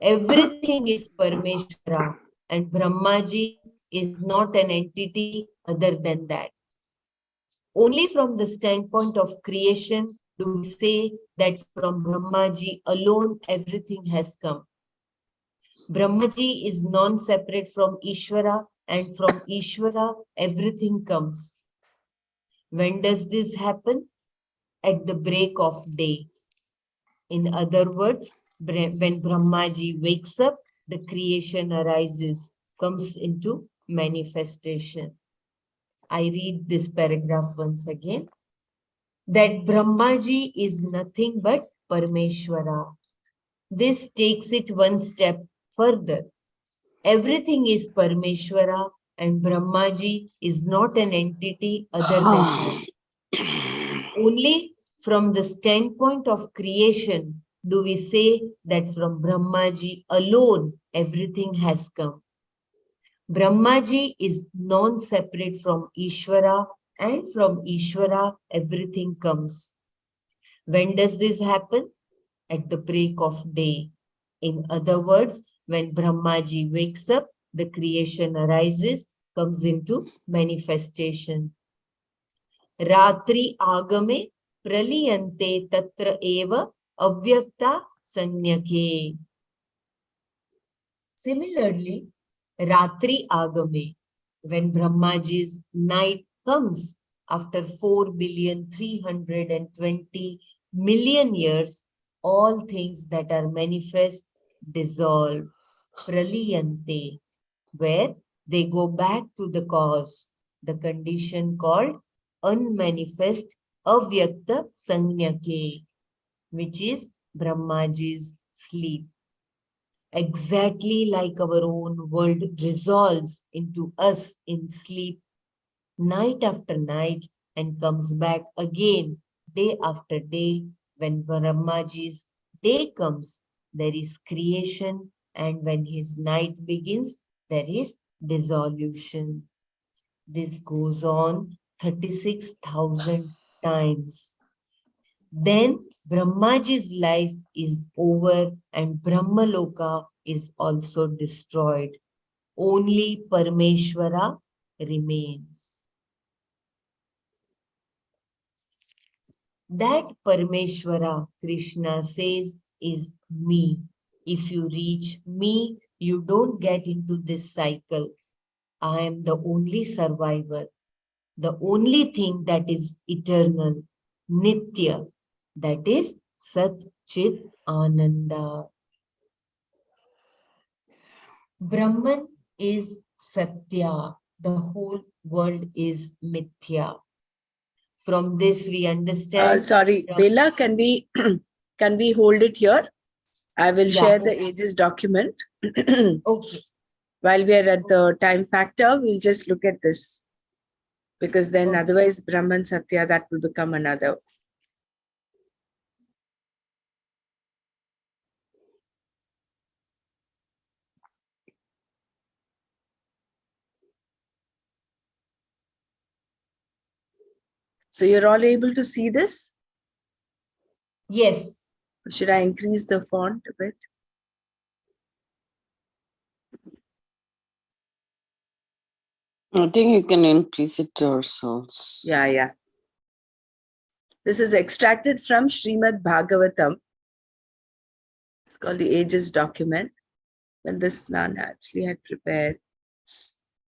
Everything is Parmeshwara, and Brahmaji is not an entity other than that. Only from the standpoint of creation do we say that from Brahmaji alone everything has come. Brahmaji is non-separate from Ishvara, and from Ishvara everything comes. When does this happen? At the break of day. In other words, when Brahmaji wakes up, the creation arises, comes into manifestation. I read this paragraph once again. That Brahmaji is nothing but Parmeshwara. This takes it one step further. Everything is Parmeshwara and Brahmaji is not an entity other than that. Only from the standpoint of creation do we say that from Brahmaji alone everything has come. Brahmaji is non-separate from Ishvara, and from Ishvara everything comes. When does this happen? At the break of day. In other words, when Brahmaji wakes up, the creation arises, comes into manifestation. Ratri agame praliyante tatra eva avyakta sanyake. Similarly, Ratri agame, when Brahmaji's night comes after 4,320,000,000 years, all things that are manifest dissolve, praliyante, where they go back to the cause, the condition called unmanifest avyakta sanyake, which is Brahmaji's sleep. Exactly like our own world resolves into us in sleep, night after night, and comes back again day after day. When Brahmaji's day comes, there is creation, and when his night begins, there is dissolution. This goes on 36,000 times. Then Brahmaji's life is over and Brahmaloka is also destroyed. Only Parmeshwara remains. That Parmeshwara, Krishna says, is me. If you reach me, you don't get into this cycle. I am the only survivor, the only thing that is eternal, Nitya, that is Sat Chit Ananda. Brahman is Satya, the whole world is Mithya. From this we understand.
Sorry, Bela, can we hold it here? I will share the ages document.
Okay.
While we are at the time factor, we'll just look at this. Because then otherwise Brahman Satya, that will become another. So you're all able to see this?
Yes.
Should I increase the font a bit?
I think you can increase it to ourselves.
Yeah. This is extracted from Srimad Bhagavatam. It's called the Ages document. And this Nana actually had prepared.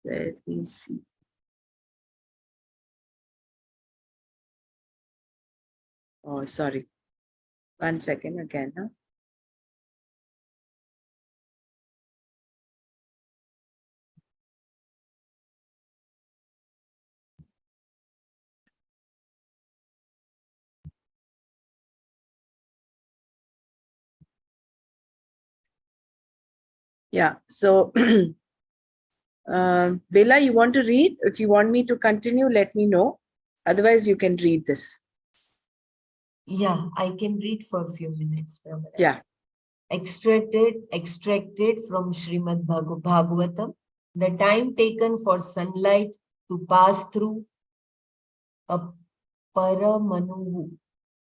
Let me see. Oh, sorry. 1 second again. Huh? Yeah, so Bela, you want to read? If you want me to continue, let me know. Otherwise, you can read this.
Yeah, I can read for a few minutes, Pramana.
Yeah.
Extracted from Srimad Bhagavatam, the time taken for sunlight to pass through a Paramanuvu.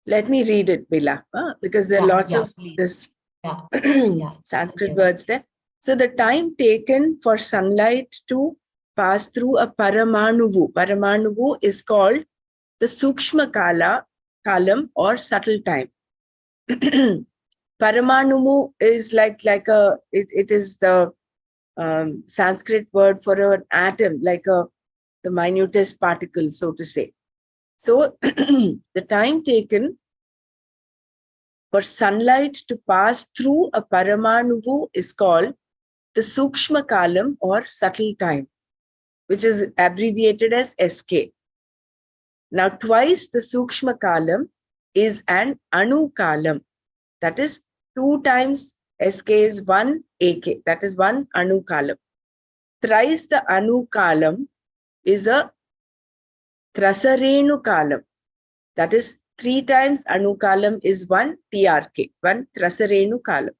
Let me read it, Bila, because there are lots of
please.
this
Yeah,
Sanskrit words there. So the time taken for sunlight to pass through a Paramanuvu. Paramanuvu is called the Sukshma Kalam or subtle time. Paramanuvu is like it is the Sanskrit word for an atom, like the minutest particle, so to say. So the time taken for sunlight to pass through a Paramanuvu is called the Sukshma Kalam or subtle time, which is abbreviated as SK. Now, twice the Sukshma Kalam is an Anu Kalam. That is 2 times SK is 1 AK. That is 1 Anu Kalam. Thrice the Anu Kalam is a Trasarenu Kalam. That is 3 times Anu Kalam is 1 TRK, 1 Trasarenu Kalam.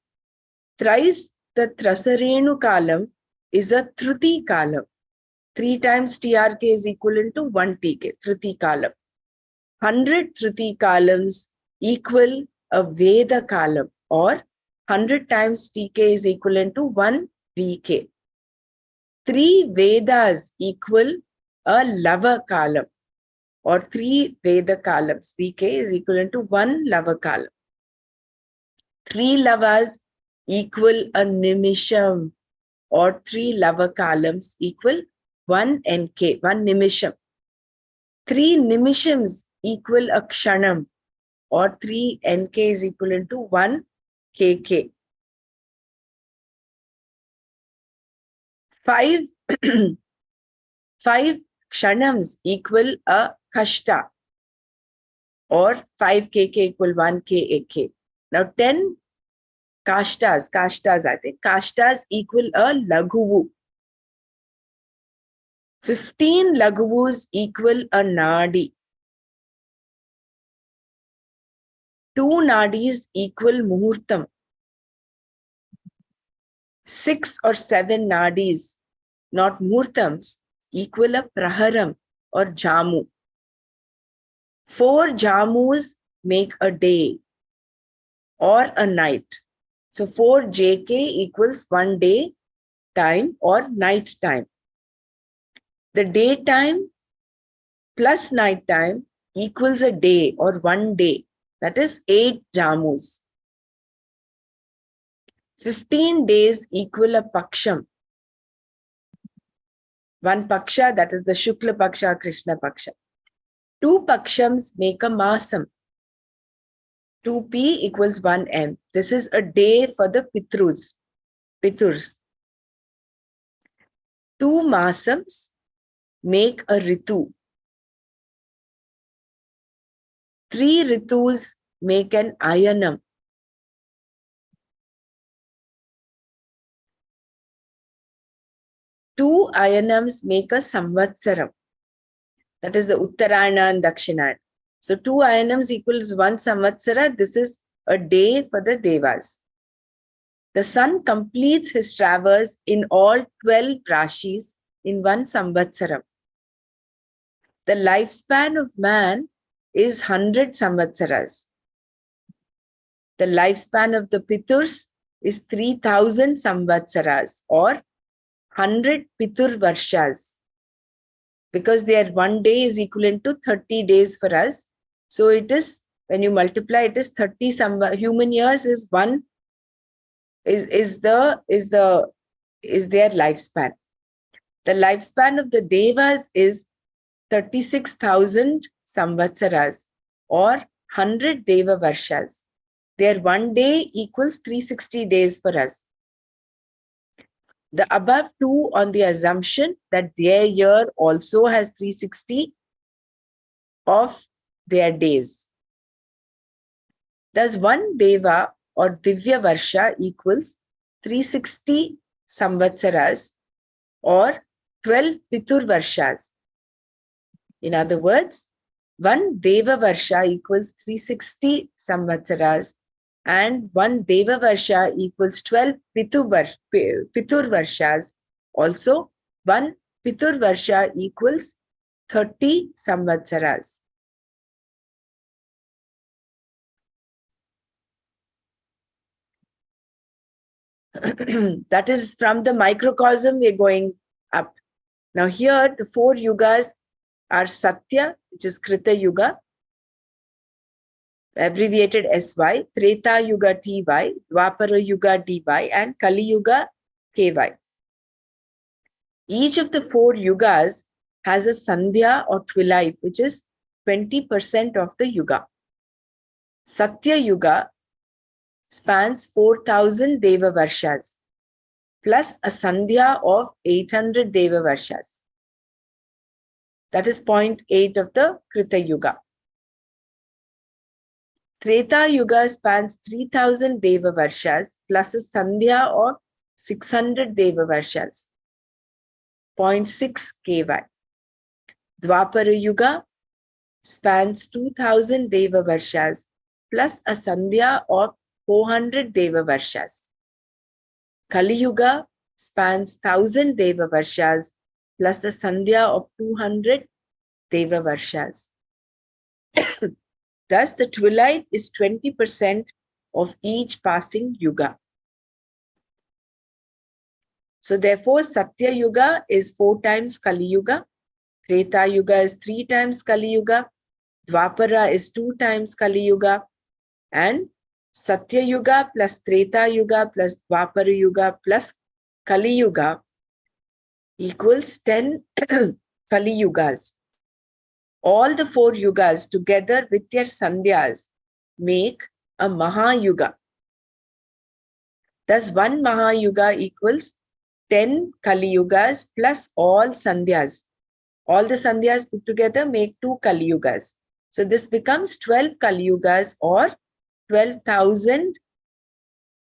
Thrice the Trasarenu Kalam is a Thruti Kalam. 3 times TRK is equivalent to 1 TK, Thruti Kalam. 100 Thruti Kalams equal a Veda Kalam, or 100 times TK is equivalent to 1 VK. 3 Vedas equal a Lava Kalam, or 3 Veda Kalams. VK is equivalent to 1 Lava Kalam. 3 Lavas equal a Nimisham, or 3 Lava Kalams equal 1 NK, 1 Nimisham. 3 Nimishams equal a Kshanam, or 3 NK is equivalent to 1 KK. 5 Kshanams equal a Kashta, or 5 KK equal 1 KAK. Now 10 Kashtas I think, Kashtas equal a Laghuvu. 15 Laghuvus equal a Nadi. 2 Nadis equal Muhurtam. 6 or 7 Nadis, not Muhurtams, equal a Praharam or Jamu. 4 Jamus make a day or a night. So 4 JK equals 1 day time or night time. The daytime plus night time equals a day or 1 day. That is 8 Jamus. 15 days equal a Paksham. 1 Paksha, that is the Shukla Paksha, Krishna Paksha. 2 Pakshams make a Masam. 2P equals 1M. This is a day for the Piturs. 2 Masams make a Ritu. 3 Ritus make an Ayanam. 2 Ayanams make a Samvatsaram. That is the Uttarayana and Dakshinayana. So 2 Ayanams equals 1 Samvatsara. This is a day for the Devas. The sun completes his traverse in all 12 Rashis in 1 Samvatsaram. The lifespan of man is 100 Samvatsaras. The lifespan of the Piturs is 3000 Samvatsaras, or 100 Pitur Varshas. Because their 1 day is equivalent to 30 days for us. So it is, when you multiply, it is 30 human years is their lifespan. The lifespan of the Devas is 36,000 Samvatsaras, or 100 Deva Varshas. Their 1 day equals 360 days for us. The above 2 on the assumption that their year also has 360 of their days. Thus, 1 Deva or Divya Varsha equals 360 Samvatsaras, or 12 Pitur Varshas. In other words, 1 Deva Varsha equals 360 Samvatsaras, and 1 Deva Varsha equals 12 Pitur Varshas. Also, 1 Pitur Varsha equals 30 Samvatsaras. That is from the microcosm, we're going up. Now here, the 4 yugas are Satya, which is Krita Yuga, abbreviated SY, Treta Yuga TY, Dwapara Yuga DY, and Kali Yuga KY. Each of the 4 yugas has a Sandhya or twilight, which is 20% of the yuga. Satya Yuga spans 4,000 Deva Varshas, plus a Sandhya of 800 Deva Varshas. That is 0.8 of the Krita Yuga. Treta Yuga spans 3,000 Deva Varshas, plus a Sandhya of 600 Deva Varshas, 0.6 KY. Dwapara Yuga spans 2,000 Deva Varshas, plus a Sandhya of 400 Deva Varshas. Kali Yuga spans 1,000 Deva Varshas, plus a Sandhya of 200 Deva Varshas. Thus, the twilight is 20% of each passing yuga. So therefore, Satya Yuga is 4 times Kali Yuga, Treta Yuga is 3 times Kali Yuga, Dwapara is 2 times Kali Yuga, and Satya Yuga plus Treta Yuga plus Dwapara Yuga plus Kali Yuga equals 10 Kali Yugas. All the 4 yugas together with their sandhyas make a Mahayuga. Thus, 1 Mahayuga equals 10 Kali Yugas plus all sandhyas. All the sandhyas put together make 2 Kali Yugas. So this becomes 12 Kali Yugas or 12,000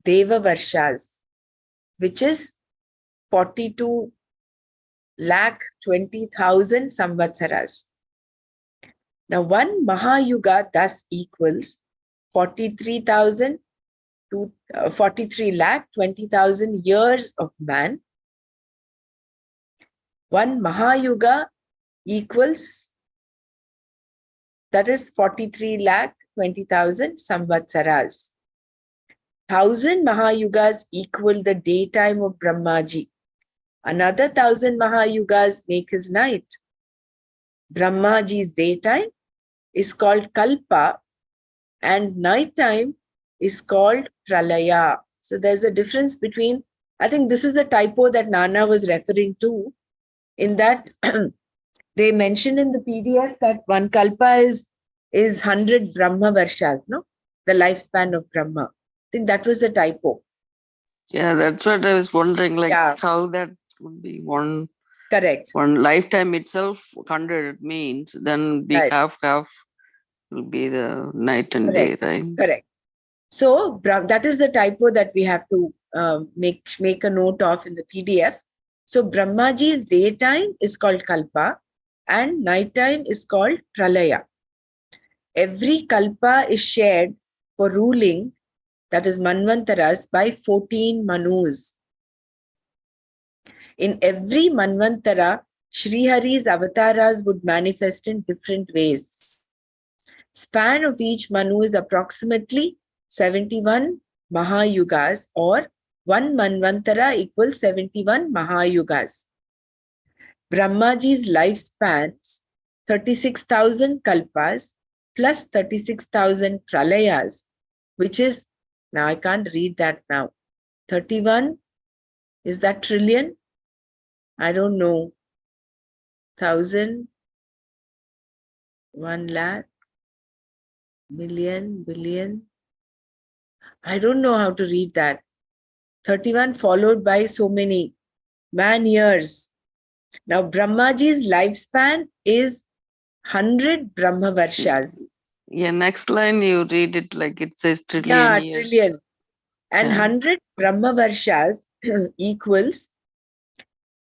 Deva Varshas, which is 42 lakh 20,000 Samvatsaras. Now, 1 Mahayuga thus equals 43,000 to 43 lakh 20,000 years of man. 1 Mahayuga equals, that is 43 lakh 20,000 Samvatsaras. 1,000 Mahayugas equal the daytime of Brahmaji. Another 1,000 Mahayugas make his night. Brahmaji's daytime is called Kalpa and nighttime is called Pralaya. So there's a difference between, I think this is the typo that Nana was referring to, in that they mentioned in the PDF that 1 Kalpa is 100 Brahma Varshas, no? The lifespan of Brahma. I think that was a typo.
Yeah, that's what I was wondering, like how that would be one.
Correct.
One lifetime itself, 100 means, then the half will be the night and day, right?
Correct. So that is the typo that we have to make a note of in the PDF. So Brahmaji's daytime is called Kalpa and nighttime is called Pralaya. Every Kalpa is shared for ruling, that is Manvantaras, by 14 Manus. In every Manvantara, Sri Hari's avatars would manifest in different ways. Span of each Manu is approximately 71 Mahayugas, or 1 Manvantara equals 71 Mahayugas. Brahmaji's lifespans 36,000 Kalpas plus 36,000 Pralayas, which is, now I can't read that now, 31, is that trillion? I don't know. 1,000, 1 lakh, million, billion. I don't know how to read that. 31 followed by so many man years. Now, Brahmaji's lifespan is 100 Brahma Varshas.
Yeah, next line you read it like it says trillion years.
Trillion. And 100 Brahma Varshas equals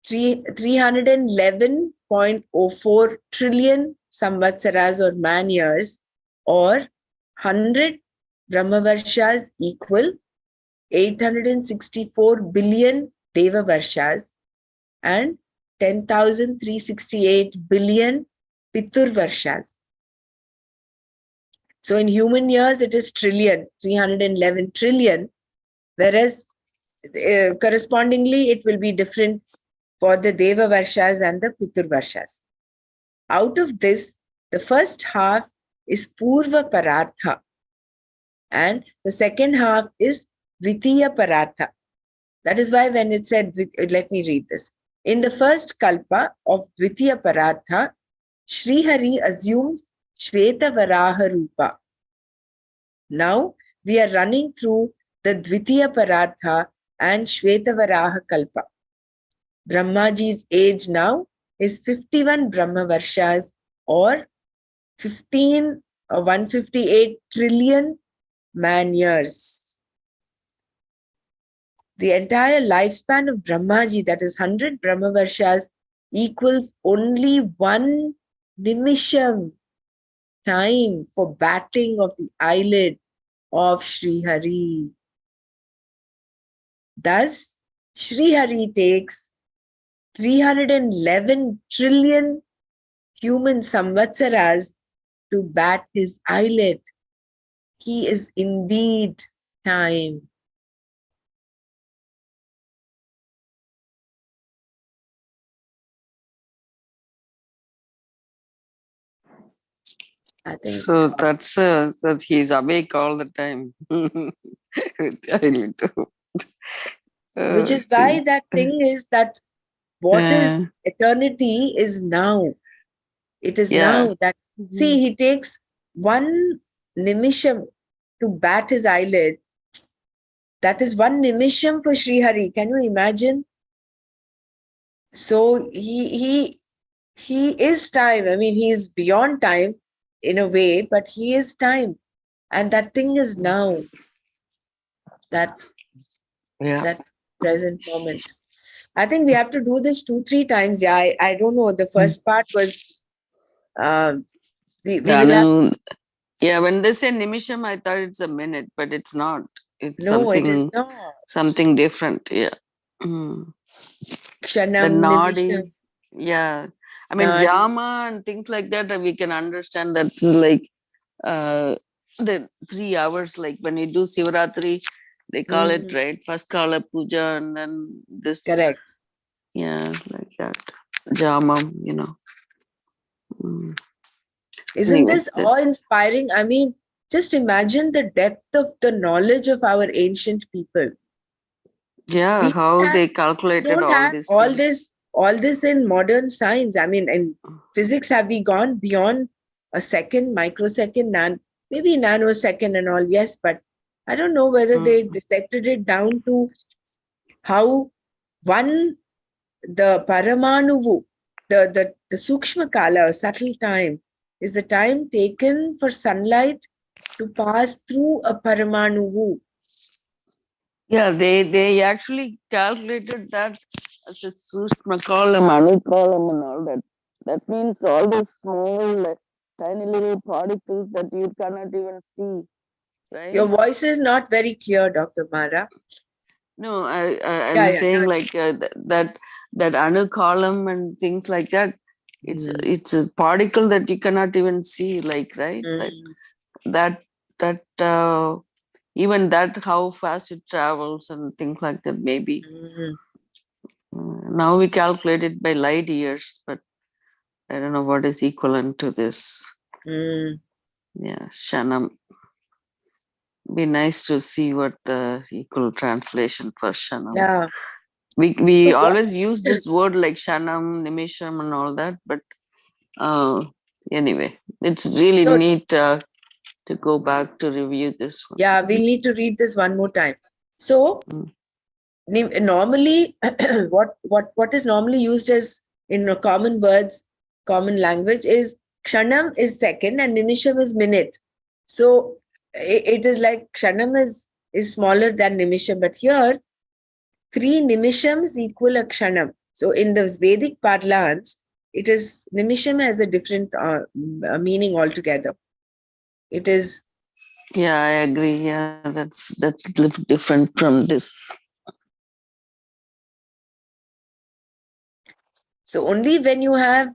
311.04 trillion samvatsaras or man years, or 100 Brahmavarshas equal 864 billion Deva Varshas and 10,368 billion Pitur Varshas. So in human years, it is trillion, 311 trillion, whereas correspondingly, it will be different for the Deva Varshas and the Pitur Varshas. Out of this, the first half is Purva Parartha and the second half is Dvitiya Parartha. That is why when it said, let me read this. In the first kalpa of Dvitiya Parartha, Sri Hari assumes Shveta Varaha Rupa. Now we are running through the Dvitiya Parartha and Shveta Varaha Kalpa. Brahmaji's age now is 51 Brahma Varshas or 158 trillion man years. The entire lifespan of Brahmaji, that is 100 Brahma Varshas, equals only 1 nimisham time for batting of the eyelid of Sri Hari. Thus, Sri Hari takes 311 trillion human samvatsaras to bat his eyelid. He is indeed time. I think
So that's that he's awake all the time.
which is why that thing is that what is eternity is now. It is now that, see, he takes 1 nimisham to bat his eyelid. That is 1 nimisham for Sri Hari. Can you imagine? So he is time. I mean, he is beyond time in a way, but he is time. And that thing is now. That present moment. I think we have to do this 2-3 times. Yeah, I don't know. The first part was we will have.
Yeah, when they say nimisham, I thought it's a minute, but it's not. It's
No, it is not.
something different. Yeah.
Kshanam,
The nadi.
nimisham.
Yeah. I mean,
Nadi.
jama and things like that, we can understand. That's like the 3 hours, like when you do Sivaratri, they call it, right? First kala puja and then this.
Correct.
Yeah, like that. Jama,
Isn't this awe-inspiring? I mean, just imagine the depth of the knowledge of our ancient people.
Yeah, how they calculated all this.
All this in modern science. I mean, in physics, have we gone beyond a second, microsecond, maybe nanosecond and all? Yes, but I don't know whether they dissected it down to how the paramanuvu, the sukshma kala, or subtle time, is the time taken for sunlight to pass through a paramanuvu.
Yeah, they actually calculated that as a Sushma column, Anu column and all that. That means all those small, tiny little particles that you cannot even see, right?
Your voice is not very clear, Dr. Mara.
No, I'm saying like that Anu column and things like that. It's a particle that you cannot even see, like, right? Like that even that, how fast it travels and things like that, maybe. Now we calculate it by light years, but I don't know what is equivalent to this. Yeah, Shanam. Be nice to see what the equal translation for Shanam.
Yeah.
We always use this word like Shanam, Nimisham and all that, but anyway, it's really neat to go back to review this one.
Yeah, we'll need to read this one more time. So normally what is normally used as in common words, common language is kshanam is second and nimisham is minute. So it is like kshanam is smaller than nimisham, but here 3 nimishams equal a kshanam. So in the Vedic parlance, it is Nimisham has a different meaning altogether. It is.
Yeah, I agree. Yeah, that's a little different from this.
So only when you have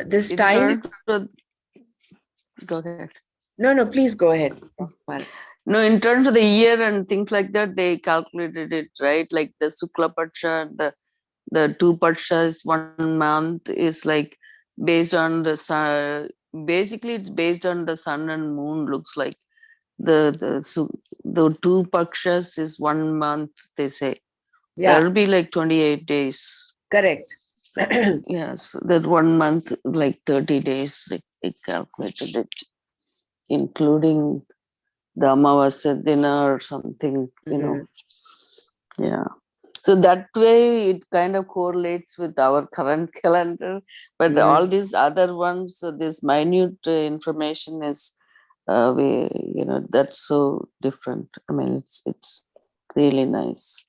this
In
time.
terms of, go ahead.
No, please go ahead.
No, in terms of the year and things like that, they calculated it right. Like the Sukla Paksha, the 2 Pakshas, 1 month is like based on the sun. Basically, it's based on the sun and moon. Looks like the 2 Pakshas is 1 month. They say
Yeah,
that'll be like 28 days.
correct.
Yeah, so that 1 month, like 30 days, they calculated it, including the Amavasya dinner or something, Yeah. So that way it kind of correlates with our current calendar. But all these other ones, so this minute information is, that's so different. I mean, it's really nice.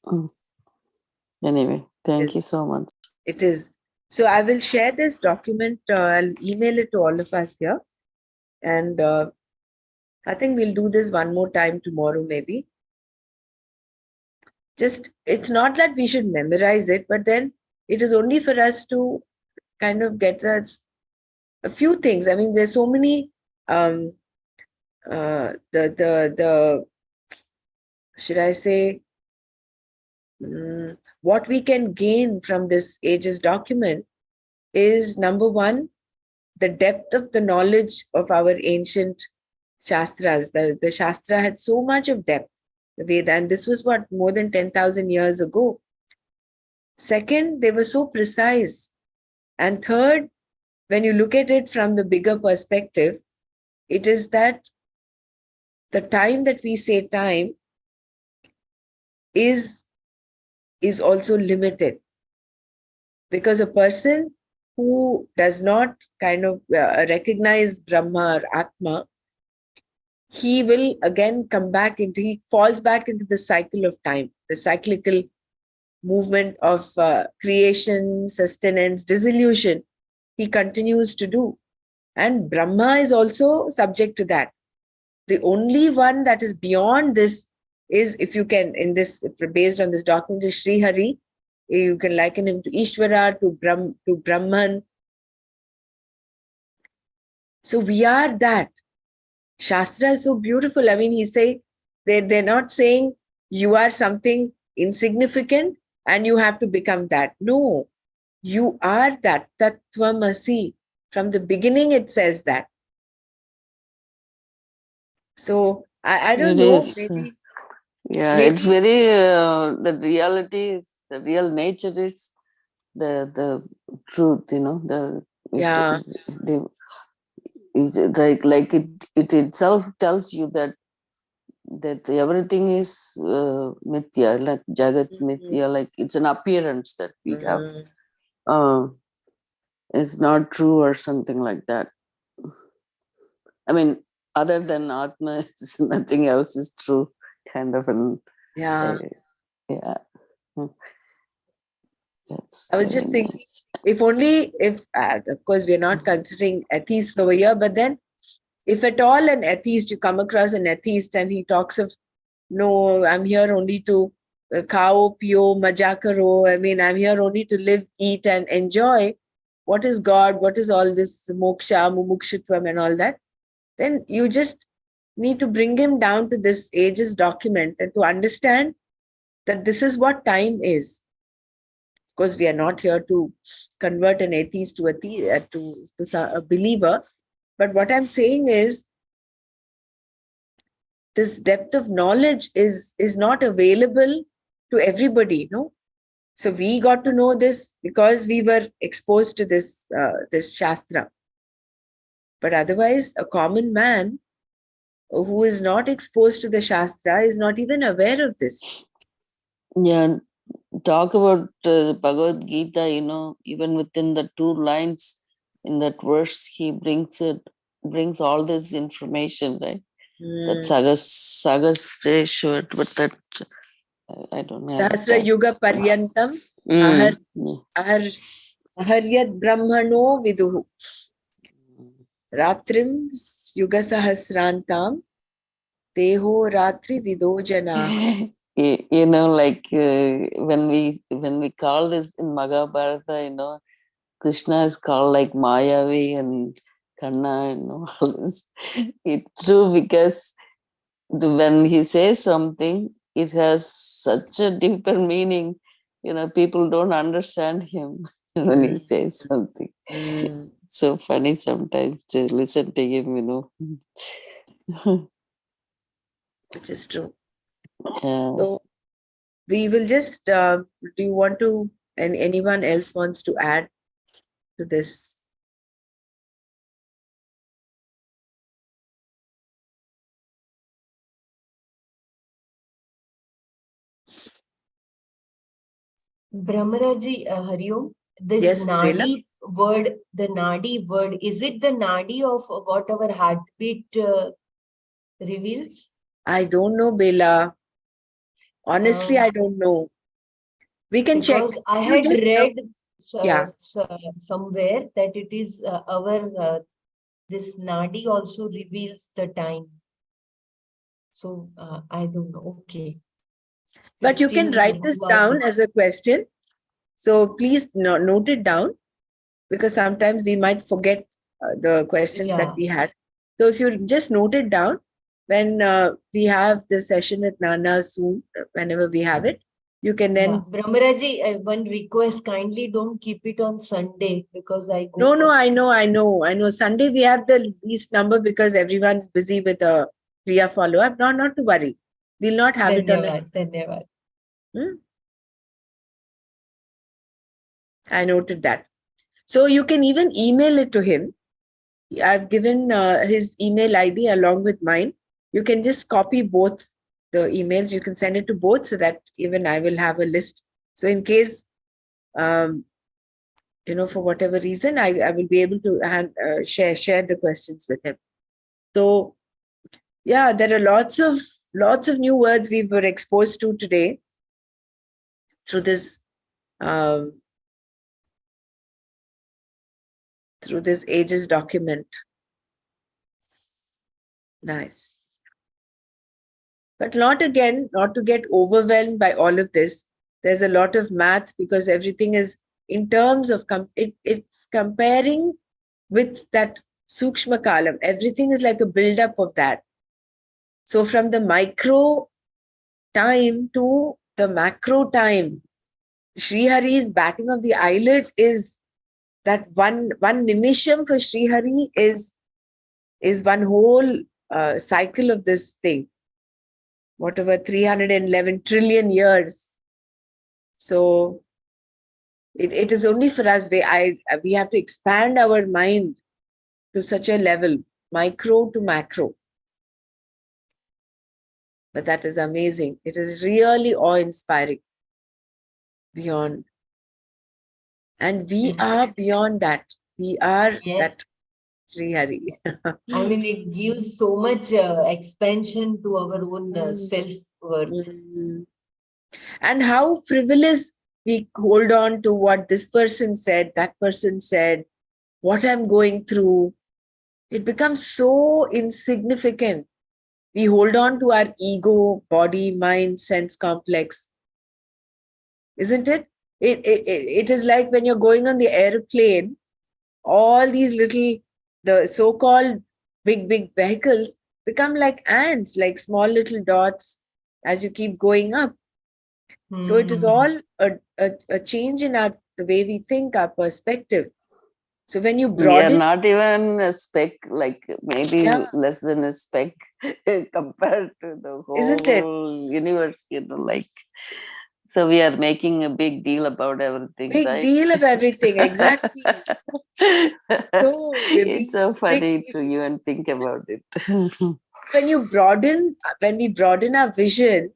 Anyway, thank you so much.
It is. So I will share this document. I'll email it to all of us here. And I think we'll do this one more time tomorrow, maybe. Just, it's not that we should memorize it, but then it is only for us to kind of get us a few things. I mean, there's so many, the should I say, what we can gain from this ages document is, number one, the depth of the knowledge of our ancient Shastras. The Shastra had so much of depth, the Veda, and this was what, more than 10,000 years ago. Second, they were so precise. And third, when you look at it from the bigger perspective, it is that the time that we say time is also limited. Because a person who does not kind of recognize Brahma or Atma, he will again he falls back into the cycle of time, the cyclical movement of creation, sustenance, dissolution. He continues to do. And Brahma is also subject to that. The only one that is beyond this is, if you can, based on this document, is Sri Hari. You can liken him to Ishvara, to Brahman. So we are that. Shastra is so beautiful. I mean, they're not saying you are something insignificant and you have to become that. No, you are that. Tattvamasi. From the beginning, it says that. So I don't know, maybe.
Yeah,
maybe,
it's very, the reality is, the real nature is the truth,
yeah.
like it itself tells you that everything is mithya, like jagat mithya, like it's an appearance that we have. It's not true or something like that. I mean, other than Atma, nothing else is true, kind of an.
Yeah.
Yeah.
I was just thinking, if of course, we're not considering atheists over here, but then if at all an atheist, you come across an atheist and he talks of, no, I'm here only to khao, pio, maja karo. I mean, I'm here only to live, eat and enjoy. What is God? What is all this moksha, mumukshutvam and all that? Then you just need to bring him down to this ages document and to understand that this is what time is. Of course, we are not here to convert an atheist to a believer. But what I'm saying is, this depth of knowledge is not available to everybody, no? So we got to know this because we were exposed to this Shastra. But otherwise, a common man who is not exposed to the Shastra is not even aware of this.
Yeah, talk about Bhagavad Gita, even within the 2 lines in that verse, he brings all this information, right? That Sagasreshwar, but that I don't have
Sahasra
that.
Yuga Paryantam Ahar Haryat Brahmano Viduhu. Ratrim Yuga Sahasrantam Teho Ratri Vido Jana.
Like when we call this in Mahabharata, Krishna is called like Mayavi and Kanna, all this. It's true because when he says something, it has such a deeper meaning. People don't understand him when he says something.
Mm.
It's so funny sometimes to listen to him.
Which is true.
Yeah.
So we will just, do you want to, and anyone else wants to add to this?
Brahmaraji, Hari Om, this
Yes, Bela?
Nadi word, the Nadi word, is it the Nadi of what our heartbeat reveals?
I don't know, Bela. Honestly, I don't know. We can check.
Because I
You
had
just
read
yeah.
somewhere that it is this Nadi also reveals the time. So I don't know. Okay.
But you can
15
write this down as a question. So please note it down, because sometimes we might forget the questions that
Yeah.
we had. So if you just note it down, when we have the session with Nana soon, whenever we have it, you can then.
Yeah. Brahmaraji, one request, kindly don't keep it on Sunday because I go.
No, I know. Sunday we have the least number because everyone's busy with a Priya follow-up. No, not to worry. We'll not have it on a.
Dhanyavad.
I noted that. So you can even email it to him. I've given his email ID along with mine. You can just copy both the emails. You can send it to both so that even I will have a list. So in case, for whatever reason, I will be able to share the questions with him. So yeah, there are lots of new words we were exposed to today through this ages document. Nice. But not to get overwhelmed by all of this. There's a lot of math because everything is in terms of, it's comparing with that Sukshma Kalam. Everything is like a build-up of that. So from the micro time to the macro time, Sri Hari's batting of the eyelid is that one nimisham for Sri Hari is one whole cycle of this thing. Whatever 311 trillion years. So it is only for us. We have to expand our mind to such a level, micro to macro. But that is amazing. It is really awe-inspiring. Beyond. And we are beyond that. We are that Sri Hari.
I mean, it gives so much expansion to our own self-worth.
And how frivolous we hold on to what this person said, that person said, what I'm going through. It becomes so insignificant. We hold on to our ego, body, mind, sense complex. Isn't it? It is like when you're going on the airplane, all these the so-called big vehicles become like ants, like small little dots as you keep going up. So it is all a change in the way we think, our perspective. So when you broaden,
not even a speck, like maybe less than a speck compared to the whole
isn't it?
Universe, like. So we are making a big deal about everything,
Big
right?
deal of everything, exactly. So
it's so funny to even think about it.
when we broaden our vision,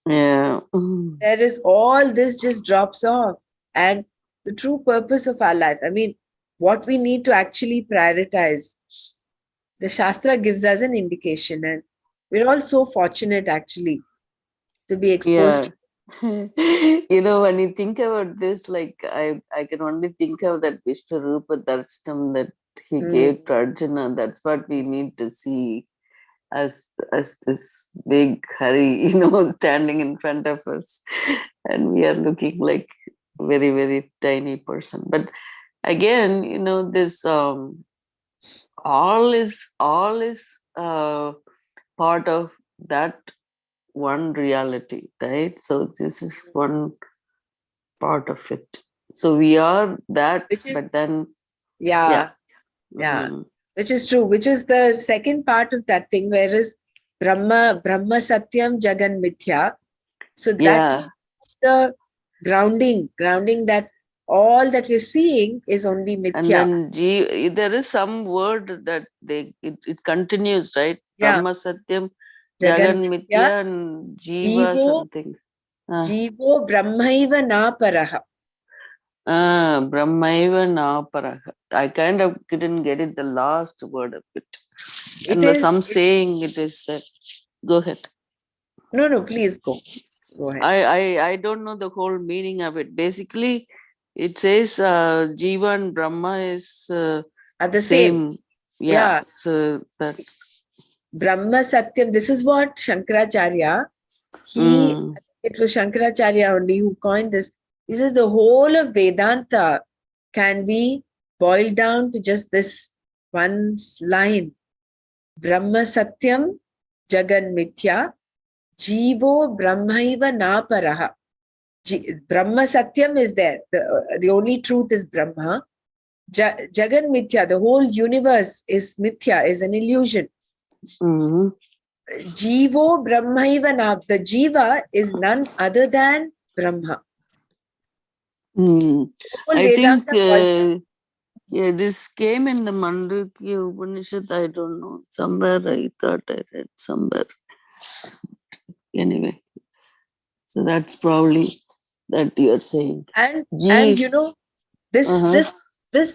there
is all this just drops off. And the true purpose of our life, I mean, what we need to actually prioritize, the Shastra gives us an indication, and we're all so fortunate actually to be exposed to
When you think about this, like I can only think of that Vishwarupa Darshanam that he gave to Arjuna. That's what we need to see as this big Hari, standing in front of us, and we are looking like very, very tiny person. But again, this all is part of that one reality, right? So this is one part of it. So we are that,
Which is,
but then
yeah,
yeah.
which is true, which is the second part of that thing, whereas Brahma Satyam Jagan Mithya. So that is the grounding that all that we're seeing is only
And
Mithya.
then there is some word that it continues, right?
Yeah.
Brahma Satyam,
Jagan
Jagan
Mithya,
Mithya, and Jiva
Jivo,
something.
Jivo Brahmaiva Naparaha.
Brahmaiva Naparaha. I kind of didn't get it, the last word of it.
It
And
is.
some saying it is that. Go ahead.
No, please go. Go ahead.
I don't know the whole meaning of it. Basically, it says Jiva and Brahma is
Are the
same.
same.
Yeah. So that.
Brahma Satyam. This is what Shankaracharya, it was Shankaracharya only who coined this. He says the whole of Vedanta can be boiled down to just this one line. Brahma Satyam Jagan Mithya Jivo Brahmaiva Naparaha. Brahma Satyam is there. The only truth is Brahma. Jagan Mithya, the whole universe is Mithya, is an illusion. Jivo Brahmaiva Nap. The Jiva is none other than Brahma.
I think this came in the Mandukya Upanishad. I don't know. Somewhere I thought I read somewhere. Anyway, so that's probably that you're saying.
And this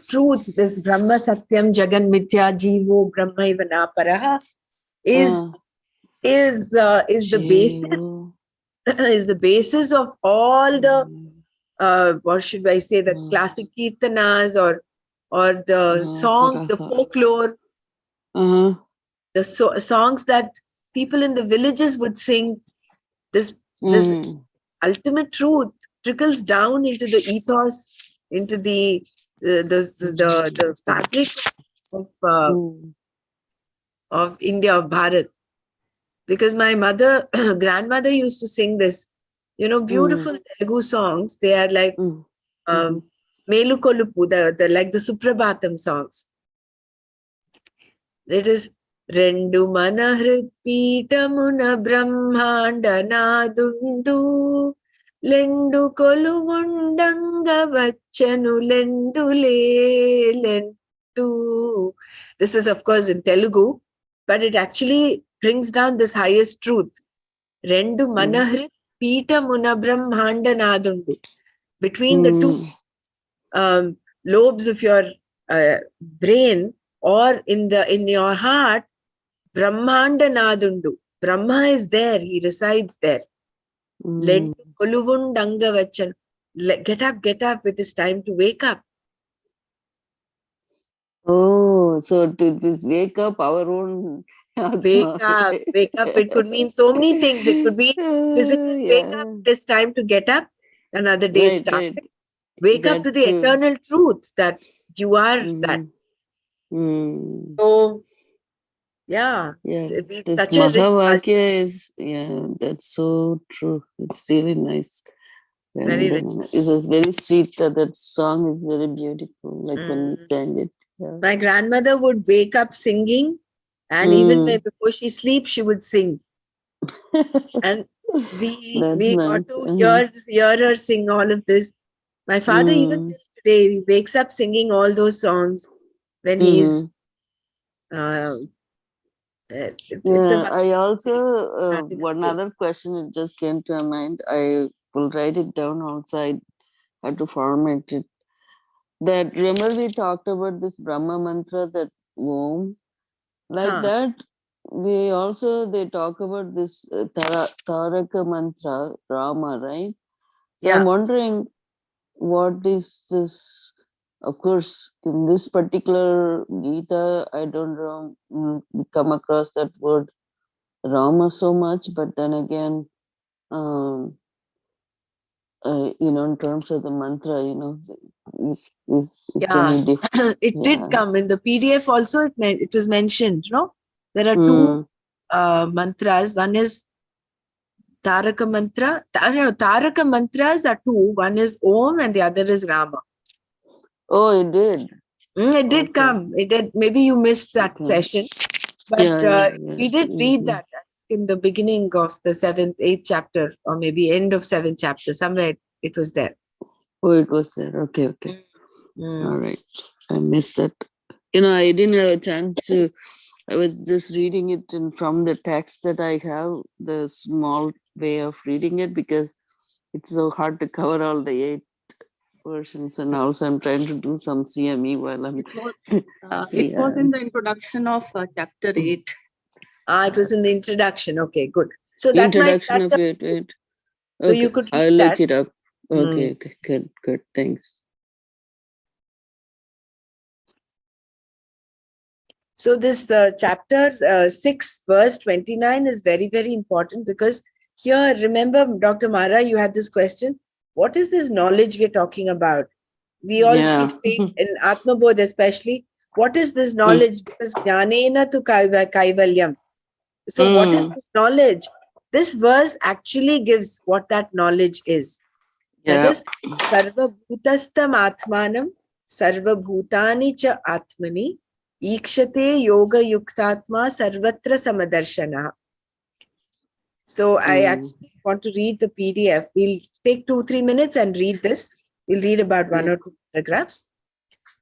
truth, this Brahma Satyam Jagan Mithya Jivo Brahmaiva Naparaha is the basis is the basis of all the what should I say, the classic kirtanas or the songs, the folklore, the songs that people in the villages would sing. This ultimate truth trickles down into the ethos, into the fabric of India, of Bharat. Because my grandmother used to sing this, beautiful Telugu songs. They are like Melu Kolupu, the like the Suprabhatam songs. It is Rendu Manahritpitamuna Brahmanda Nadundu Lendu Koluvundanga Vachanu Lendule Lendu. This is, of course, in Telugu, but it actually brings down this highest truth. Rendu Manahrit Pitamuna Brahmanda Nadundu. Between the two lobes of your brain, or in your heart, Brahmanda Nadundu. Brahma is there, he resides there. Lendu Koluvundanga Vachan. Get up, it is time to wake up.
Oh, so to this wake up our own
Wake up. It could mean so many things. It could be physical wake up, it is time to get up, another day started. Wake up to the eternal truth that you are that. So,
this
such a rich
Mahavakya is, that's so true. It's really nice.
Very rich.
It's a very sweet. That song is very beautiful. Like when you sang it. Yeah.
My grandmother would wake up singing, and even before she sleeps, she would sing. And we got to hear her sing all of this. My father, even till today, he wakes up singing all those songs when he's.
I also one other question it just came to my mind. I will write it down also. I had to format it. That remember we talked about this Brahma mantra, that Om, like that. they talk about this Taraka mantra, Rama, right? So
Yeah.
I'm wondering what is this. Of course, in this particular Gita, I don't know, come across that word Rama so much, but then again, um, in terms of the mantra, is
Yeah.
any
It did
yeah.
come in the PDF also. It was mentioned, there are two mantras. One is Taraka mantra. Taraka mantras are two. One is Om and the other is Rama.
Oh, it did.
It did
Okay.
come. It did. Maybe you missed that
Okay.
session, but
Yeah.
we did read that in the beginning of the 7th, 8th chapter, or maybe end of 7th chapter. Somewhere it was there.
Oh, it was there. Okay. All right. I missed it. I didn't have a chance to. I was just reading it from the text that I have, the small way of reading it, because it's so hard to cover all the 8 versions. And also, I'm trying to do some CME while I'm.
It was in the introduction of chapter 8.
It was in the introduction. Okay, good. So that
Introduction
might.
of it. Right?
So
Okay.
you could read
I'll look
that.
it up. Okay. Good. Thanks.
So this chapter 6, verse 29 is very, very important, because here, remember, Dr. Mara, you had this question. What is this knowledge we're talking about? We all keep saying, in Atma Bodh especially, what is this knowledge? Because Jnanena tu kaivalyam. So what is this knowledge? This verse actually gives what that knowledge is. That is, Sarva Bhutastam Atmanam, Sarva Bhutani cha Atmani, Ikshate Yoga Yuktatma Sarvatra Samadarshana. So I actually want to read the PDF. We'll take 2-3 minutes and read this. We'll read about 1 or 2 paragraphs.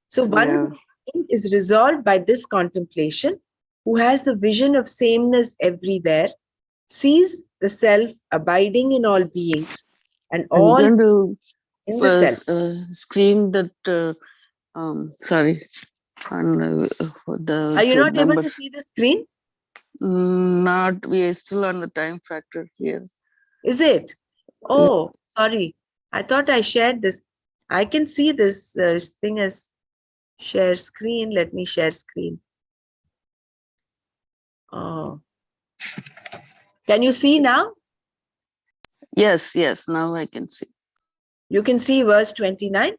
So one whose mind is resolved by this contemplation, who has the vision of sameness everywhere, sees the self abiding in all beings and all
I'm going
in the self.
screen that. Sorry. On
Are you not able to see the screen?
Not. We are still on the time factor here.
Is it? Oh, sorry. I thought I shared this. I can see this thing as share screen. Let me share screen. Oh. Can you see now?
Yes. Now I can see.
You can see verse 29.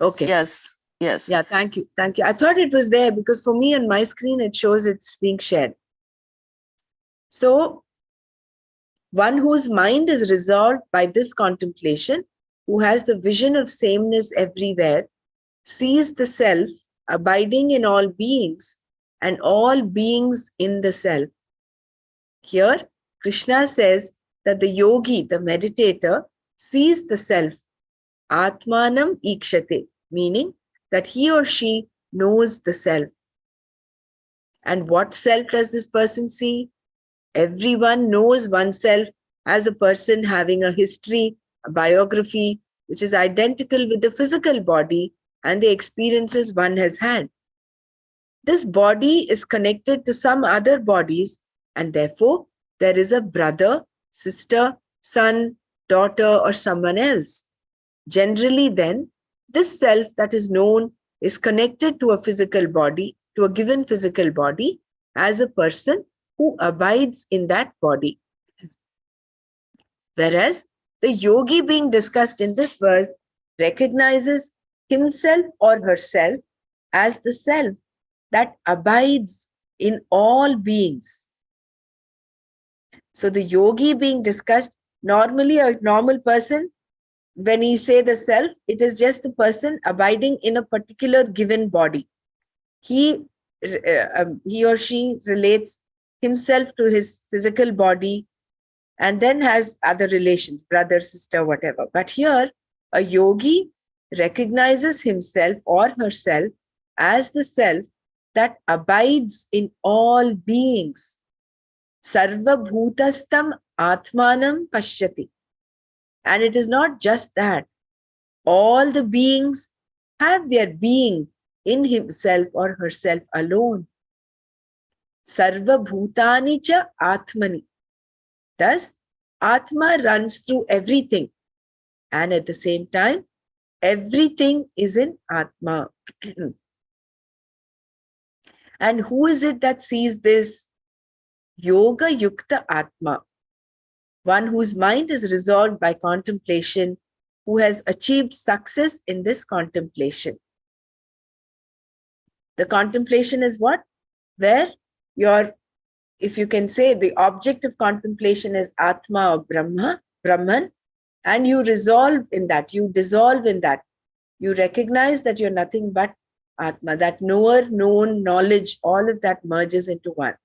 Okay.
Yes.
Yeah, thank you. I thought it was there, because for me on my screen, it shows it's being shared. So, one whose mind is resolved by this contemplation, who has the vision of sameness everywhere, sees the self abiding in all beings and all beings in the self. Here, Krishna says that the yogi, the meditator, sees the self, Atmanam Ikshate, meaning that he or she knows the self. And what self does this person see? Everyone knows oneself as a person having a history, a biography, which is identical with the physical body and the experiences one has had. This body is connected to some other bodies, and therefore there is a brother, sister, son, daughter, or someone else. Generally, then, this self that is known is connected to a physical body, to a given physical body, as a person who abides in that body. Whereas the yogi being discussed in this verse recognizes himself or herself as the self that abides in all beings. So the yogi being discussed, normally a normal person, when you say the self, it is just the person abiding in a particular given body. He or she relates himself to his physical body and then has other relations, brother, sister, whatever. But here, a yogi recognizes himself or herself as the self that abides in all beings. Sarva bhutastam atmanam pashyati. And it is not just that. All the beings have their being in himself or herself alone. Sarva bhutani cha atmani. Thus, Atma runs through everything. And at the same time, everything is in Atma. And who is it that sees this? Yoga Yukta Atma. One whose mind is resolved by contemplation, who has achieved success in this contemplation. The contemplation is what? Where if you can say the object of contemplation is Atma or Brahman, and you resolve in that, you dissolve in that, you recognize that you're nothing but Atma, that knower, known, knowledge, all of that merges into one.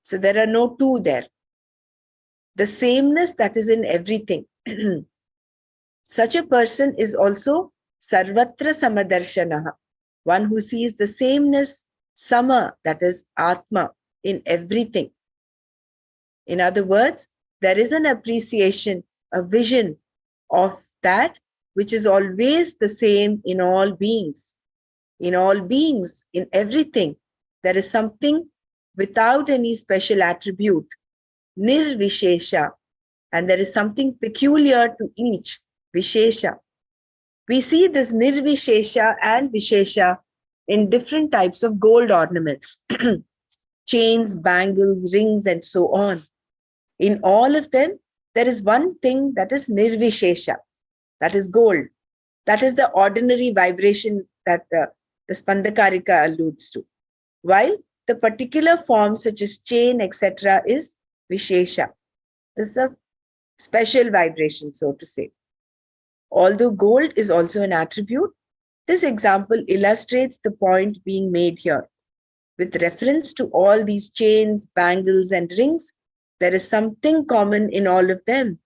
So there are no two there. The sameness that is in everything. Such a person is also Sarvatra Samadarshanaha, one who sees the sameness, Sama, that is Atma, in everything. In other words, there is an appreciation, a vision of that which is always the same in all beings. In all beings, in everything, there is something without any special attribute, nirvishesha, and there is something peculiar to each, vishesha. We see this nirvishesha and vishesha in different types of gold ornaments, chains, bangles, rings, and so on. In all of them, there is one thing that is nirvishesha, that is gold. That is the ordinary vibration that the Spandakarika alludes to. While the particular form such as chain, etc. is Vishesha. This is a special vibration, so to say. Although gold is also an attribute, this example illustrates the point being made here. With reference to all these chains, bangles, and rings, there is something common in all of them.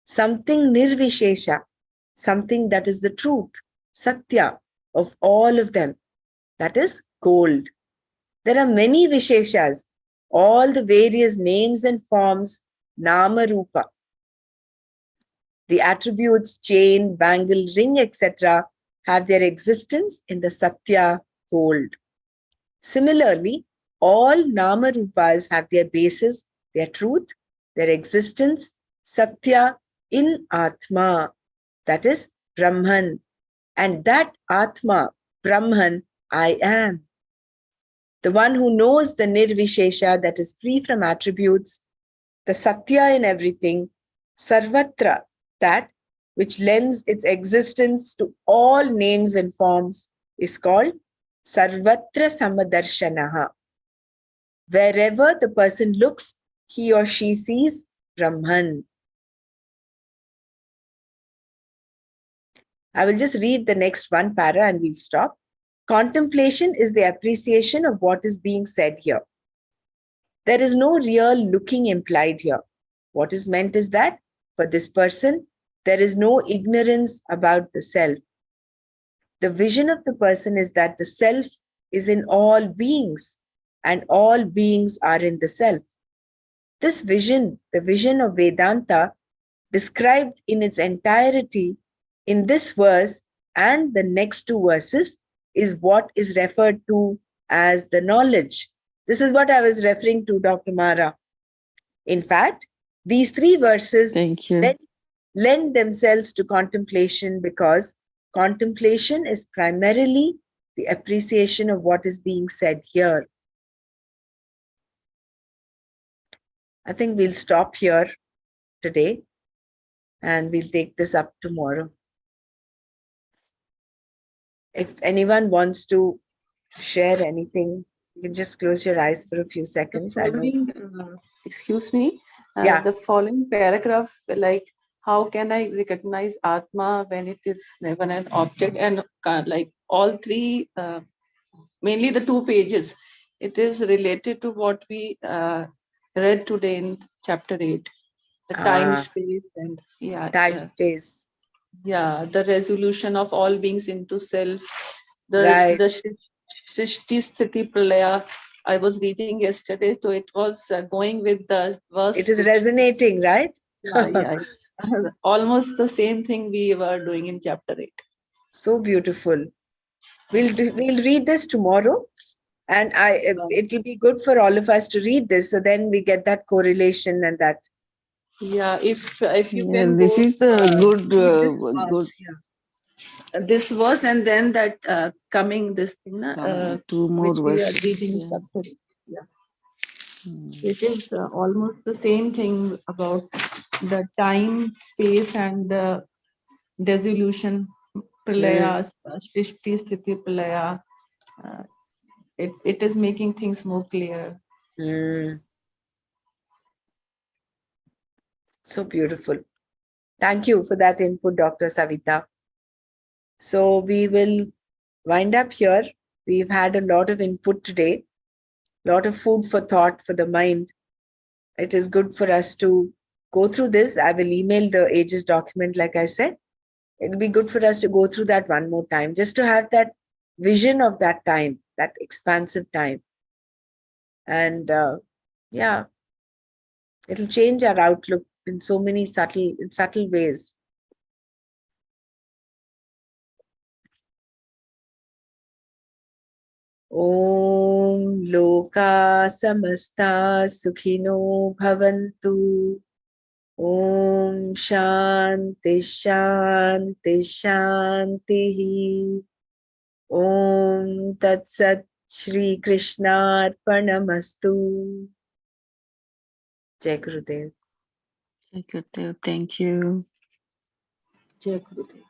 Something nirvishesha, something that is the truth, satya, of all of them. That is gold. There are many visheshas, all the various names and forms, nama rupa. The attributes, chain, bangle, ring, etc. have their existence in the satya, gold. Similarly, all nama rupas have their basis, their truth, their existence, satya, in Atma, that is Brahman. And that Atma, Brahman, I am. The one who knows the nirvishesha, that is free from attributes, the satya in everything, sarvatra, that which lends its existence to all names and forms, is called sarvatra samadarshanaha. Wherever the person looks, he or she sees Brahman. I will just read the next one para and we'll stop. Contemplation is the appreciation of what is being said here. There is no real looking implied here. What is meant is that for this person, there is no ignorance about the self. The vision of the person is that the self is in all beings and all beings are in the self. This vision, the vision of Vedanta, described in its entirety in this verse and the next two verses, is what is referred to as the knowledge. This is what I was referring to, Dr. Mara. In fact, these three verses lend themselves to contemplation because contemplation is primarily the appreciation of what is being said here. I think we'll stop here today and we'll take this up tomorrow. If anyone wants to share anything, you can just close your eyes for a few seconds.
Excuse me.
Yeah.
The following paragraph, like, how can I recognize Atma when it is never an object? And like all three, mainly the 2 pages, it is related to what we read today in chapter 8. The time, space, and
space.
Yeah, the resolution of all beings into self.
Right.
The Shrishti Sthiti Pralaya I was reading yesterday, so it was going with the verse.
It is resonating, right?
Yeah. Almost the same thing we were doing in chapter 8.
So beautiful. We'll read this tomorrow And it will be good for all of us to read this, so then we get that correlation and that.
Yeah, if you
Yeah,
can
this
go
is a good,
read this
good.
this verse and then that coming this thing,
Two more
which we are
verses.
reading
Yeah.
chapter. Yeah,
Hmm.
it is almost the same thing about the time, space, and the dissolution, pralaya, shrishti, sthiti, pralaya. Uh, it is making things more clear.
So beautiful. Thank you for that input, Dr. Savita. So we will wind up here. We've had a lot of input today, a lot of food for thought for the mind. It is good for us to go through this. I will email the ages document, like I said. It'll be good for us to go through that one more time, just to have that vision of that time, that expansive time. And yeah, it'll change our outlook in so many subtle ways. Om Loka Samasta Sukhino Bhavantu. Om Shanti Shanti Shanti. Om Tat Sat Shri Krishna Arpanamastu. Jai Gurudev.
Thank you.
Jai Gurudev.